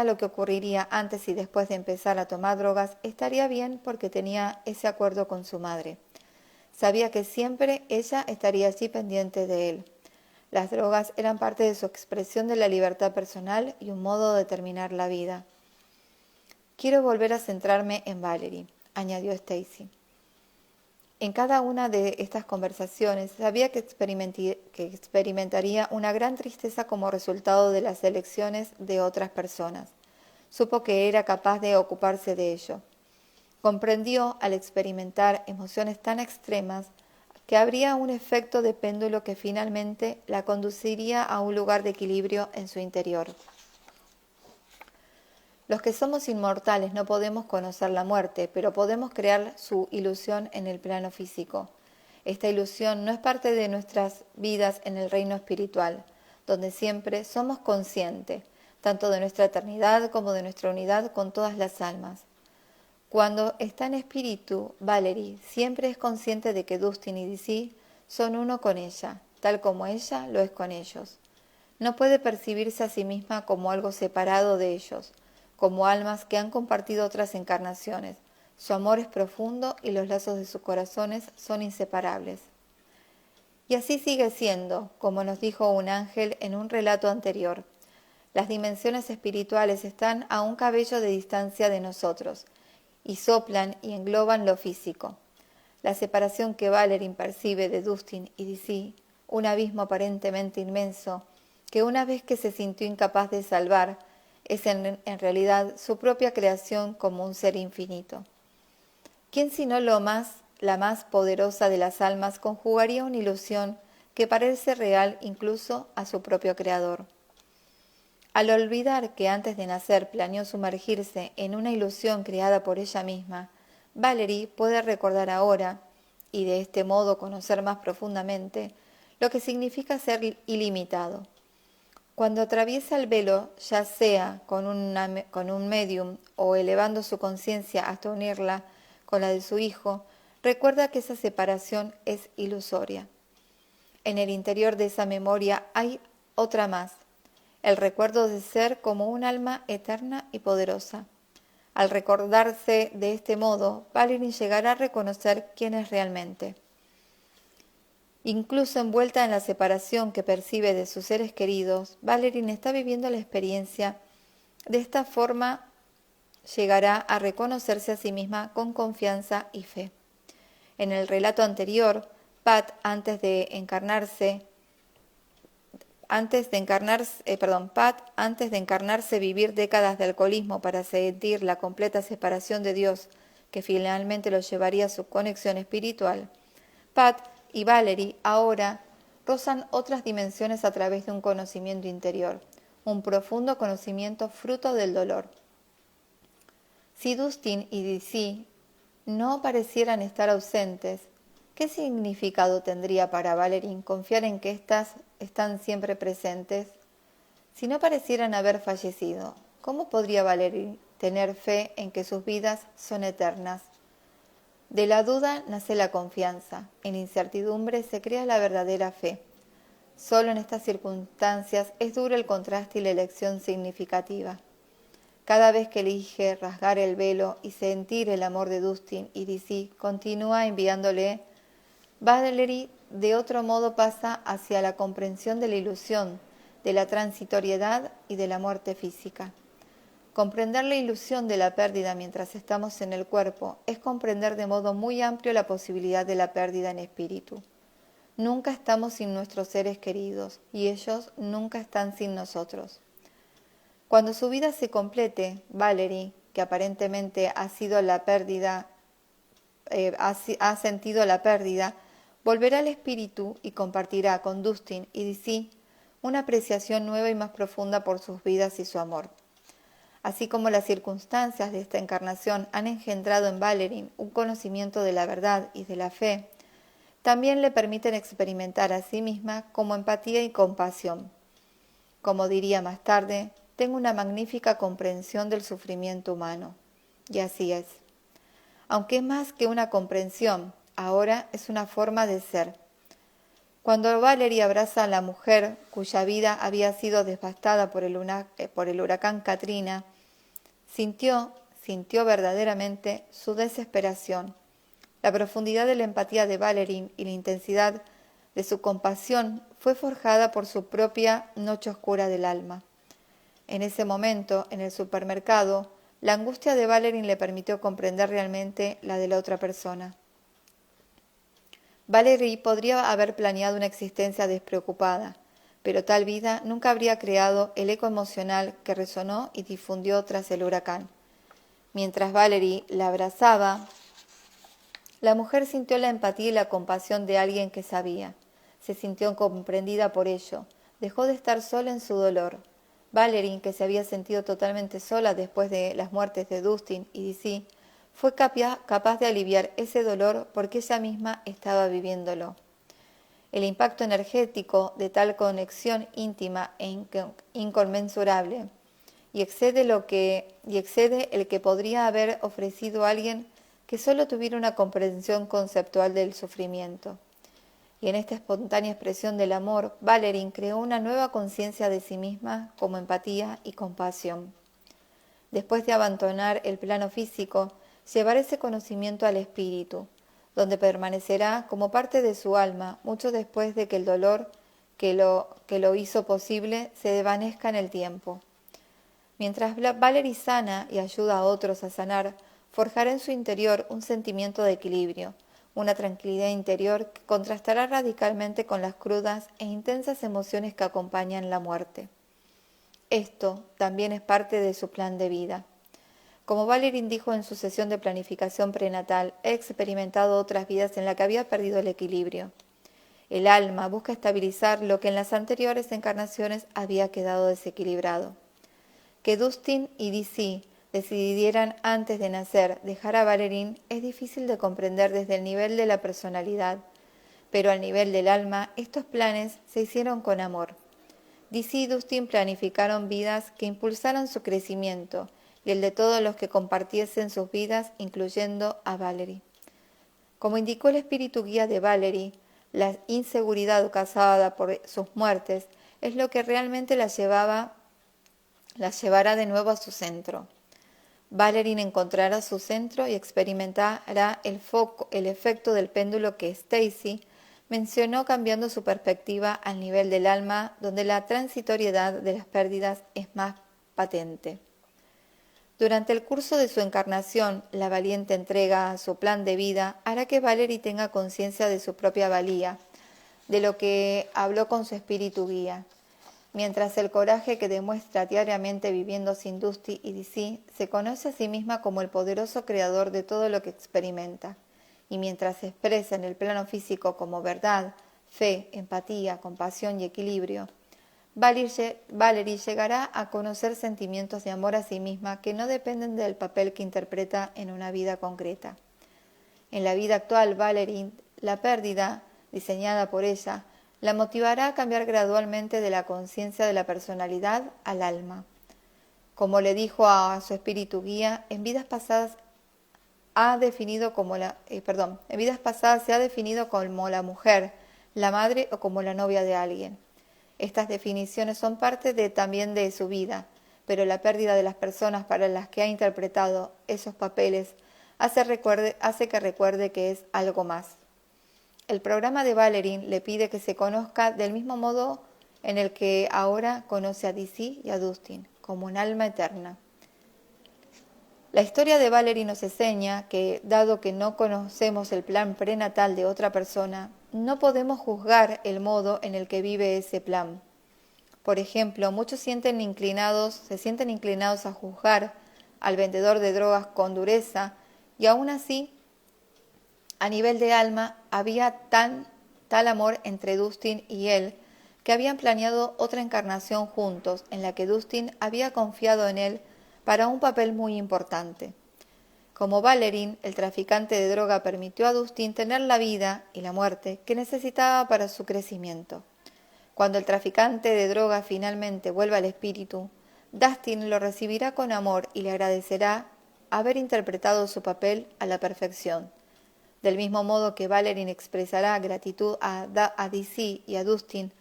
lo que ocurriría antes y después de empezar a tomar drogas, estaría bien porque tenía ese acuerdo con su madre. Sabía que siempre ella estaría allí pendiente de él. Las drogas eran parte de su expresión de la libertad personal y un modo de terminar la vida. Quiero volver a centrarme en Valerie, añadió Stacy. En cada una de estas conversaciones sabía que experimentaría una gran tristeza como resultado de las elecciones de otras personas. Supo que era capaz de ocuparse de ello. Comprendió, al experimentar emociones tan extremas, que habría un efecto de péndulo que finalmente la conduciría a un lugar de equilibrio en su interior. Los que somos inmortales no podemos conocer la muerte, pero podemos crear su ilusión en el plano físico. Esta ilusión no es parte de nuestras vidas en el reino espiritual, donde siempre somos conscientes, tanto de nuestra eternidad como de nuestra unidad con todas las almas. Cuando está en espíritu, Valerie siempre es consciente de que Dustin y DC son uno con ella, tal como ella lo es con ellos. No puede percibirse a sí misma como algo separado de ellos, como almas que han compartido otras encarnaciones. Su amor es profundo y los lazos de sus corazones son inseparables. Y así sigue siendo, como nos dijo un ángel en un relato anterior. Las dimensiones espirituales están a un cabello de distancia de nosotros, y soplan y engloban lo físico. La separación que Valerie percibe de Dustin y DC, un abismo aparentemente inmenso, que una vez que se sintió incapaz de salvar, es en realidad su propia creación como un ser infinito. ¿Quién sino la más poderosa de las almas conjugaría una ilusión que parece real incluso a su propio creador? Al olvidar que antes de nacer planeó sumergirse en una ilusión creada por ella misma, Valerie puede recordar ahora, y de este modo conocer más profundamente, lo que significa ser ilimitado. Cuando atraviesa el velo, ya sea con un medium o elevando su conciencia hasta unirla con la de su hijo, recuerda que esa separación es ilusoria. En el interior de esa memoria hay otra más, el recuerdo de ser como un alma eterna y poderosa. Al recordarse de este modo, Valerie llegará a reconocer quién es realmente. Incluso envuelta en la separación que percibe de sus seres queridos, Valerie está viviendo la experiencia. De esta forma llegará a reconocerse a sí misma con confianza y fe. En el relato anterior, Pat, antes de encarnarse, vivir décadas de alcoholismo para sentir la completa separación de Dios, que finalmente lo llevaría a su conexión espiritual. Pat y Valerie ahora rozan otras dimensiones a través de un conocimiento interior, un profundo conocimiento fruto del dolor. Si Dustin y Dizzy no parecieran estar ausentes, ¿qué significado tendría para Valerie confiar en que éstas están siempre presentes? Si no parecieran haber fallecido, ¿cómo podría Valerie tener fe en que sus vidas son eternas? De la duda nace la confianza, en la incertidumbre se crea la verdadera fe. Solo en estas circunstancias es duro el contraste y la elección significativa. Cada vez que elige rasgar el velo y sentir el amor de Dustin y Dizzy, continúa enviándole, Valerie de otro modo pasa hacia la comprensión de la ilusión, de la transitoriedad y de la muerte física. Comprender la ilusión de la pérdida mientras estamos en el cuerpo es comprender de modo muy amplio la posibilidad de la pérdida en espíritu. Nunca estamos sin nuestros seres queridos y ellos nunca están sin nosotros. Cuando su vida se complete, Valerie, que aparentemente ha sentido la pérdida, volverá al espíritu y compartirá con Dustin y Dizzy una apreciación nueva y más profunda por sus vidas y su amor. Así como las circunstancias de esta encarnación han engendrado en Valerie un conocimiento de la verdad y de la fe, también le permiten experimentar a sí misma como empatía y compasión. Como diría más tarde, tengo una magnífica comprensión del sufrimiento humano. Y así es. Aunque es más que una comprensión, ahora es una forma de ser. Cuando Valerie abraza a la mujer cuya vida había sido devastada por el huracán Katrina, sintió verdaderamente su desesperación. La profundidad de la empatía de Valerie y la intensidad de su compasión fue forjada por su propia noche oscura del alma. En ese momento, en el supermercado, la angustia de Valerie le permitió comprender realmente la de la otra persona. Valerie podría haber planeado una existencia despreocupada, pero tal vida nunca habría creado el eco emocional que resonó y difundió tras el huracán. Mientras Valerie la abrazaba, la mujer sintió la empatía y la compasión de alguien que sabía. Se sintió comprendida por ello. Dejó de estar sola en su dolor. Valerie, que se había sentido totalmente sola después de las muertes de Dustin y Dizzy, fue capaz de aliviar ese dolor porque ella misma estaba viviéndolo. El impacto energético de tal conexión íntima e inconmensurable y excede el que podría haber ofrecido alguien que solo tuviera una comprensión conceptual del sufrimiento. Y en esta espontánea expresión del amor, Valerie creó una nueva conciencia de sí misma como empatía y compasión. Después de abandonar el plano físico, llevará ese conocimiento al espíritu, donde permanecerá como parte de su alma mucho después de que el dolor que lo hizo posible se desvanezca en el tiempo. Mientras Valerie sana y ayuda a otros a sanar, forjará en su interior un sentimiento de equilibrio, una tranquilidad interior que contrastará radicalmente con las crudas e intensas emociones que acompañan la muerte. Esto también es parte de su plan de vida. Como Valerie dijo en su sesión de planificación prenatal, he experimentado otras vidas en las que había perdido el equilibrio. El alma busca estabilizar lo que en las anteriores encarnaciones había quedado desequilibrado. Que Dustin y Dizzy decidieran antes de nacer dejar a Valerie es difícil de comprender desde el nivel de la personalidad, pero al nivel del alma, estos planes se hicieron con amor. DC y Dustin planificaron vidas que impulsaron su crecimiento y el de todos los que compartiesen sus vidas, incluyendo a Valerie. Como indicó el espíritu guía de Valerie, la inseguridad causada por sus muertes es lo que realmente la llevará de nuevo a su centro. Valerie encontrará su centro y experimentará el efecto del péndulo que Stacy mencionó, cambiando su perspectiva al nivel del alma, donde la transitoriedad de las pérdidas es más patente. Durante el curso de su encarnación, la valiente entrega a su plan de vida hará que Valerie tenga conciencia de su propia valía, de lo que habló con su espíritu guía. Mientras el coraje que demuestra diariamente viviendo sin Dusty y DC se conoce a sí misma como el poderoso creador de todo lo que experimenta, y mientras se expresa en el plano físico como verdad, fe, empatía, compasión y equilibrio, Valerie llegará a conocer sentimientos de amor a sí misma que no dependen del papel que interpreta en una vida concreta. En la vida actual, Valerie, la pérdida, diseñada por ella, la motivará a cambiar gradualmente de la conciencia de la personalidad al alma. Como le dijo a su espíritu guía, en vidas pasadas se ha definido como la mujer, la madre o como la novia de alguien. Estas definiciones son parte también de su vida, pero la pérdida de las personas para las que ha interpretado esos papeles hace que recuerde que es algo más. El programa de Valerie le pide que se conozca del mismo modo en el que ahora conoce a DC y a Dustin, como un alma eterna. La historia de Valerie nos enseña que, dado que no conocemos el plan prenatal de otra persona, no podemos juzgar el modo en el que vive ese plan. Por ejemplo, muchos se sienten inclinados a juzgar al vendedor de drogas con dureza, y aún así, a nivel de alma, había tal amor entre Dustin y él, que habían planeado otra encarnación juntos, en la que Dustin había confiado en él para un papel muy importante. Como Valerie, el traficante de droga permitió a Dustin tener la vida y la muerte que necesitaba para su crecimiento. Cuando el traficante de droga finalmente vuelva al espíritu, Dustin lo recibirá con amor y le agradecerá haber interpretado su papel a la perfección. Del mismo modo que Valerie expresará gratitud a DC y a Dustin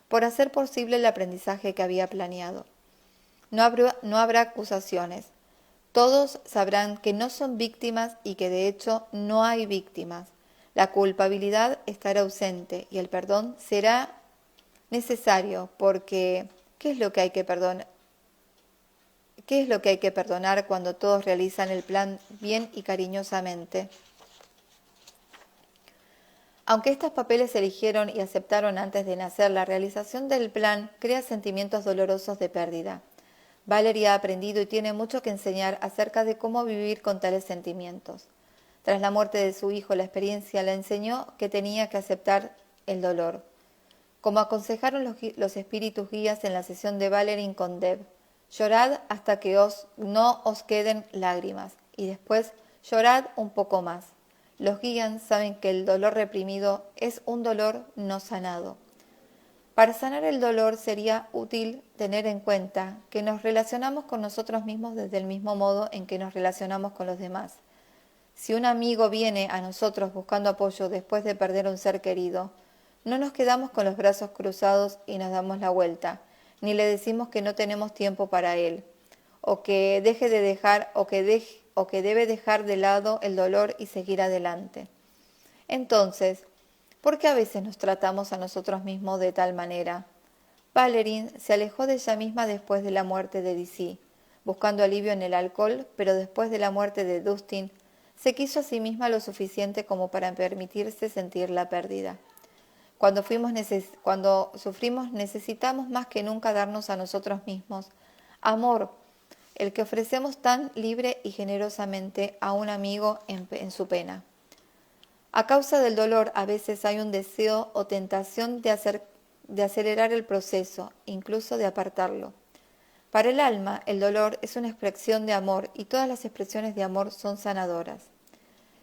por hacer posible el aprendizaje que había planeado. No habrá acusaciones. Todos sabrán que no son víctimas y que de hecho no hay víctimas. La culpabilidad estará ausente y el perdón será necesario, porque ¿qué es lo que hay que perdonar? ¿Qué es lo que hay que perdonar cuando todos realizan el plan bien y cariñosamente? Aunque estos papeles se eligieron y aceptaron antes de nacer, la realización del plan crea sentimientos dolorosos de pérdida. Valerie ha aprendido y tiene mucho que enseñar acerca de cómo vivir con tales sentimientos. Tras la muerte de su hijo, la experiencia le enseñó que tenía que aceptar el dolor. Como aconsejaron los espíritus guías en la sesión de Valerie con Deb, llorad hasta que no os queden lágrimas, y después llorad un poco más. Los guías saben que el dolor reprimido es un dolor no sanado. Para sanar el dolor sería útil tener en cuenta que nos relacionamos con nosotros mismos desde el mismo modo en que nos relacionamos con los demás. Si un amigo viene a nosotros buscando apoyo después de perder a un ser querido, no nos quedamos con los brazos cruzados y nos damos la vuelta, ni le decimos que no tenemos tiempo para él, o que debe dejar de lado el dolor y seguir adelante. Entonces, ¿por qué a veces nos tratamos a nosotros mismos de tal manera? Valerie se alejó de ella misma después de la muerte de DC, buscando alivio en el alcohol, pero después de la muerte de Dustin, se quiso a sí misma lo suficiente como para permitirse sentir la pérdida. Cuando sufrimos necesitamos más que nunca darnos a nosotros mismos amor, el que ofrecemos tan libre y generosamente a un amigo en su pena. A causa del dolor a veces hay un deseo o tentación de acelerar el proceso, incluso de apartarlo. Para el alma, el dolor es una expresión de amor y todas las expresiones de amor son sanadoras.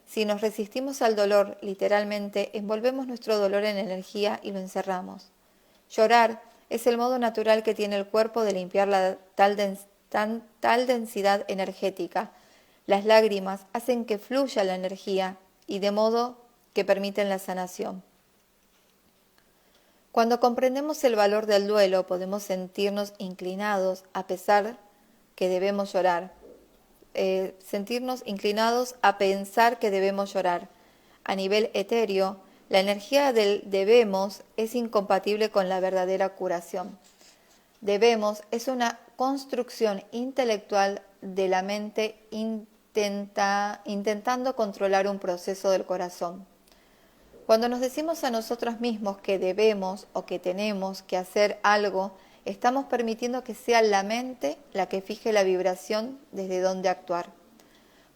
Si nos resistimos al dolor, literalmente, envolvemos nuestro dolor en energía y lo encerramos. Llorar es el modo natural que tiene el cuerpo de limpiar tal densidad energética. Las lágrimas hacen que fluya la energía y de modo que permiten la sanación. Cuando comprendemos el valor del duelo, podemos sentirnos inclinados, a pesar que debemos llorar. Sentirnos inclinados a pensar que debemos llorar. A nivel etéreo, la energía del debemos es incompatible con la verdadera curación. Debemos es una construcción intelectual de la mente intentando controlar un proceso del corazón. Cuando nos decimos a nosotros mismos que debemos o que tenemos que hacer algo, estamos permitiendo que sea la mente la que fije la vibración desde donde actuar.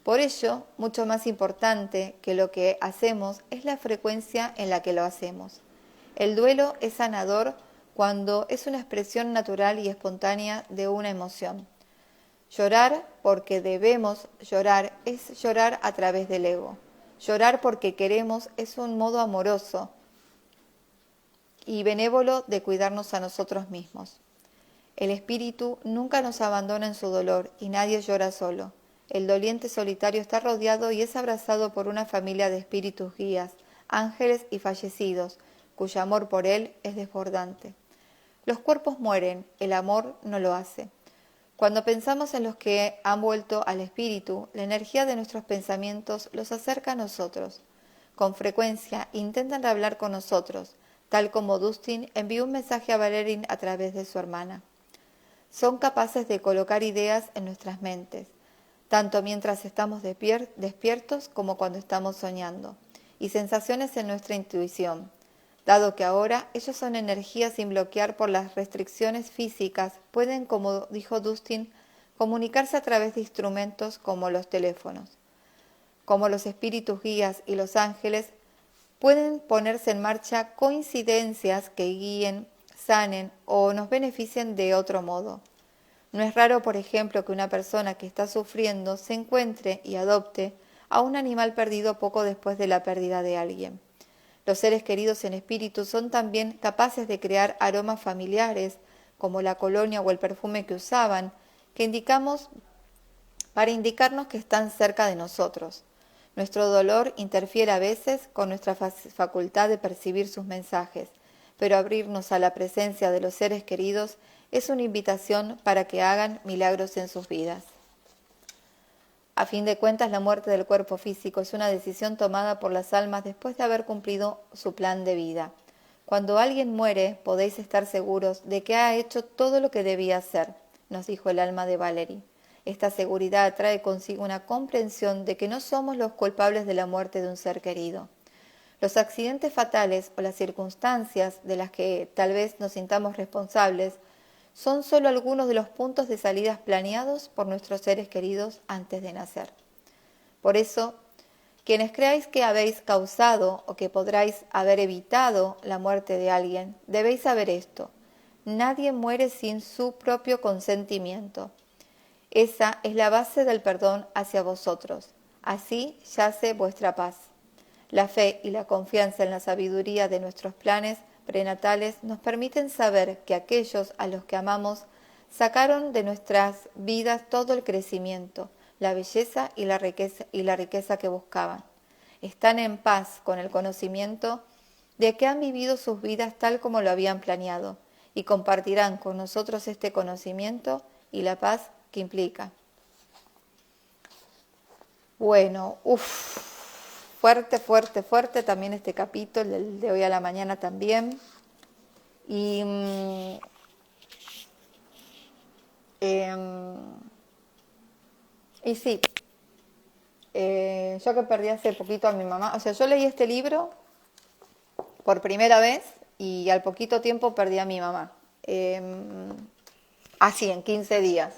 Por ello, mucho más importante que lo que hacemos es la frecuencia en la que lo hacemos. El duelo es sanador cuando es una expresión natural y espontánea de una emoción. Llorar porque debemos llorar es llorar a través del ego. Llorar porque queremos es un modo amoroso y benévolo de cuidarnos a nosotros mismos. El espíritu nunca nos abandona en su dolor y nadie llora solo. El doliente solitario está rodeado y es abrazado por una familia de espíritus guías, ángeles y fallecidos, cuyo amor por él es desbordante. Los cuerpos mueren, el amor no lo hace. Cuando pensamos en los que han vuelto al espíritu, la energía de nuestros pensamientos los acerca a nosotros. Con frecuencia intentan hablar con nosotros, tal como Dustin envió un mensaje a Valerie a través de su hermana. Son capaces de colocar ideas en nuestras mentes, tanto mientras estamos despiertos como cuando estamos soñando, y sensaciones en nuestra intuición. Dado que ahora ellos son energías sin bloquear por las restricciones físicas, pueden, como dijo Dustin, comunicarse a través de instrumentos como los teléfonos. Como los espíritus guías y los ángeles, pueden ponerse en marcha coincidencias que guíen, sanen o nos beneficien de otro modo. No es raro, por ejemplo, que una persona que está sufriendo se encuentre y adopte a un animal perdido poco después de la pérdida de alguien. Los seres queridos en espíritu son también capaces de crear aromas familiares, como la colonia o el perfume que usaban, que indicamos para indicarnos que están cerca de nosotros. Nuestro dolor interfiere a veces con nuestra facultad de percibir sus mensajes, pero abrirnos a la presencia de los seres queridos es una invitación para que hagan milagros en sus vidas. A fin de cuentas, la muerte del cuerpo físico es una decisión tomada por las almas después de haber cumplido su plan de vida. Cuando alguien muere, podéis estar seguros de que ha hecho todo lo que debía hacer, nos dijo el alma de Valerie. Esta seguridad trae consigo una comprensión de que no somos los culpables de la muerte de un ser querido. Los accidentes fatales o las circunstancias de las que tal vez nos sintamos responsables son solo algunos de los puntos de salida planeados por nuestros seres queridos antes de nacer. Por eso, quienes creáis que habéis causado o que podráis haber evitado la muerte de alguien, debéis saber esto: nadie muere sin su propio consentimiento. Esa es la base del perdón hacia vosotros. Así yace vuestra paz. La fe y la confianza en la sabiduría de nuestros planes prenatales nos permiten saber que aquellos a los que amamos sacaron de nuestras vidas todo el crecimiento, la belleza y la riqueza que buscaban. Están en paz con el conocimiento de que han vivido sus vidas tal como lo habían planeado y compartirán con nosotros este conocimiento y la paz que implica. Bueno, fuerte también este capítulo, el de hoy a la mañana también. Y sí, yo que perdí hace poquito a mi mamá, o sea, yo leí este libro por primera vez y al poquito tiempo perdí a mi mamá. Así, en 15 días.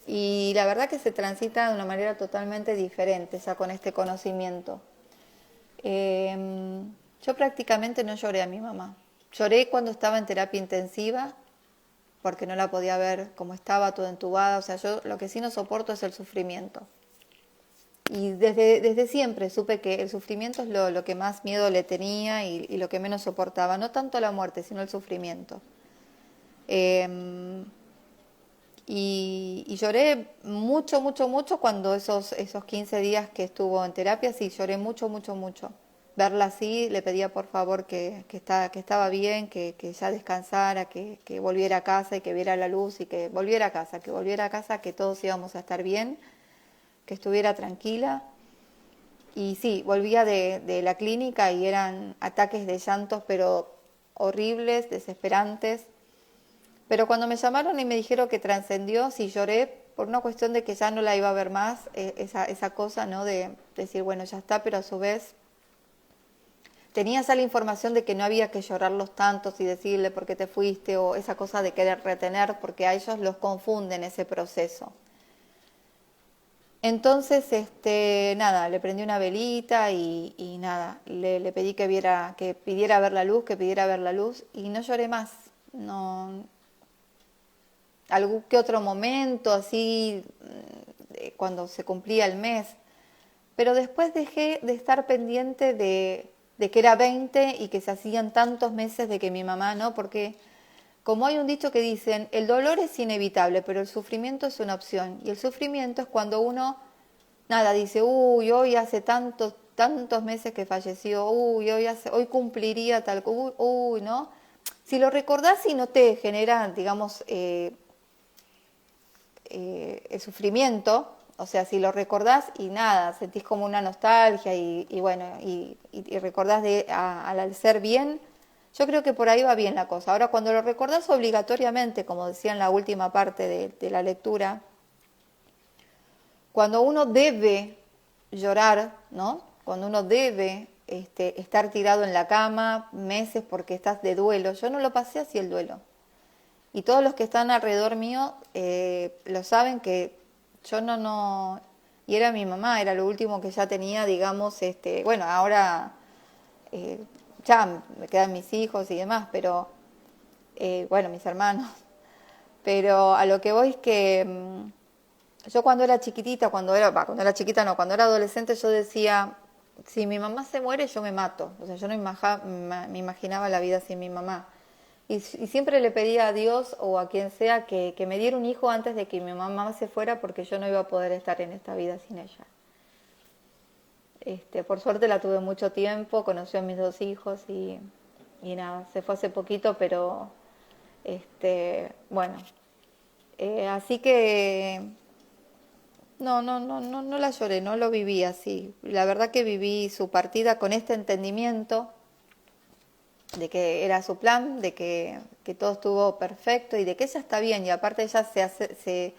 Y la verdad que se transita de una manera totalmente diferente, ya con este conocimiento. Yo prácticamente no lloré a mi mamá. Lloré cuando estaba en terapia intensiva porque no la podía ver como estaba, toda entubada. O sea, yo lo que sí no soporto es el sufrimiento. Y desde siempre supe que el sufrimiento es lo que más miedo le tenía y lo que menos soportaba. No tanto la muerte, sino el sufrimiento. Eh, y lloré mucho, mucho, mucho cuando esos 15 días que estuvo en terapia, sí, lloré mucho, mucho, mucho. Verla así, le pedía por favor que estaba bien, que ya descansara, que volviera a casa y que viera la luz y que volviera a casa, que todos íbamos a estar bien, que estuviera tranquila. Y sí, volvía de la clínica y eran ataques de llantos, pero horribles, desesperantes. Pero cuando me llamaron y me dijeron que trascendió, sí lloré por una cuestión de que ya no la iba a ver más, esa cosa, ¿no? De decir, bueno, ya está, pero a su vez tenía esa la información de que no había que llorarlos tantos y decirle por qué te fuiste, o esa cosa de querer retener, porque a ellos los confunden ese proceso. Entonces, nada, le prendí una velita y nada, le pedí que pidiera ver la luz, que pidiera ver la luz, y no lloré más. No, algún que otro momento así cuando se cumplía el mes, pero después dejé de estar pendiente de que era 20 y que se hacían tantos meses de que mi mamá no, porque como hay un dicho que dicen, el dolor es inevitable, pero el sufrimiento es una opción, y el sufrimiento es cuando uno, nada, dice, uy, hoy hace tantos meses que falleció, uy, hoy cumpliría tal, uy, ¿no? Si lo recordás y no te genera, digamos, el sufrimiento, o sea, si lo recordás y nada, sentís como una nostalgia y bueno, y recordás al ser bien, yo creo que por ahí va bien la cosa. Ahora, cuando lo recordás obligatoriamente, como decía en la última parte de la lectura, cuando uno debe llorar, ¿no? Cuando uno debe estar tirado en la cama meses porque estás de duelo, yo no lo pasé así el duelo. Y todos los que están alrededor mío lo saben que yo no... Y era mi mamá, era lo último que ya tenía, digamos, bueno, ahora eh, ya me quedan mis hijos y demás, pero, bueno, mis hermanos. Pero a lo que voy es que yo cuando era chiquitita, cuando era chiquita no, cuando era adolescente yo decía, si mi mamá se muere yo me mato. O sea, yo no me imaginaba la vida sin mi mamá. Y siempre le pedía a Dios o a quien sea que me diera un hijo antes de que mi mamá se fuera porque yo no iba a poder estar en esta vida sin ella. Por suerte la tuve mucho tiempo, conoció a mis 2 hijos y nada, se fue hace poquito, pero bueno, así que no la lloré, no lo viví así. La verdad que viví su partida con este entendimiento de que era su plan, de que todo estuvo perfecto y de que ella está bien, y aparte ella se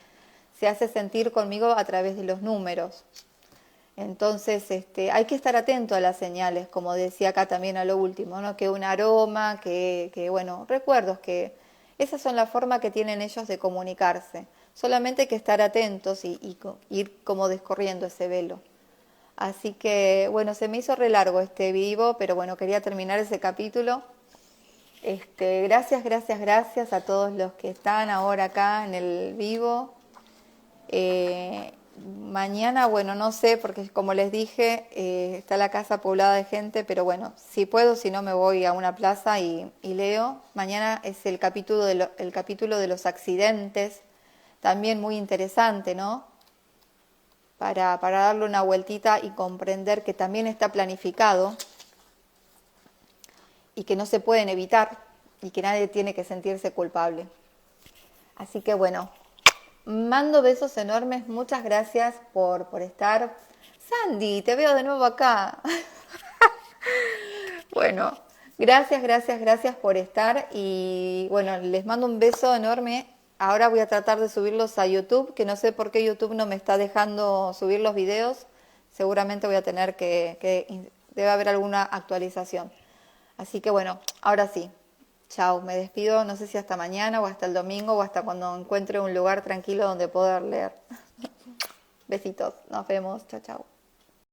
hace sentir conmigo a través de los números. Entonces hay que estar atento a las señales, como decía acá también a lo último, ¿no? Que un aroma, que bueno, recuerdos, que esas son la forma que tienen ellos de comunicarse. Solamente hay que estar atentos y ir como descorriendo ese velo. Así que, bueno, se me hizo re largo este vivo, pero bueno, quería terminar ese capítulo. Gracias, gracias, gracias a todos los que están ahora acá en el vivo. Mañana, bueno, no sé, porque como les dije, está la casa poblada de gente, pero bueno, si puedo, si no me voy a una plaza y leo. Mañana es el capítulo de los accidentes, también muy interesante, ¿no? Para darle una vueltita y comprender que también está planificado y que no se pueden evitar y que nadie tiene que sentirse culpable. Así que bueno, mando besos enormes, muchas gracias por estar. Sandy, te veo de nuevo acá. Bueno, gracias, gracias, gracias por estar y bueno, les mando un beso enorme. Ahora voy a tratar de subirlos a YouTube, que no sé por qué YouTube no me está dejando subir los videos. Seguramente voy a tener debe haber alguna actualización. Así que bueno, ahora sí. Chao, me despido, no sé si hasta mañana o hasta el domingo o hasta cuando encuentre un lugar tranquilo donde poder leer. Besitos, nos vemos, chao, chao.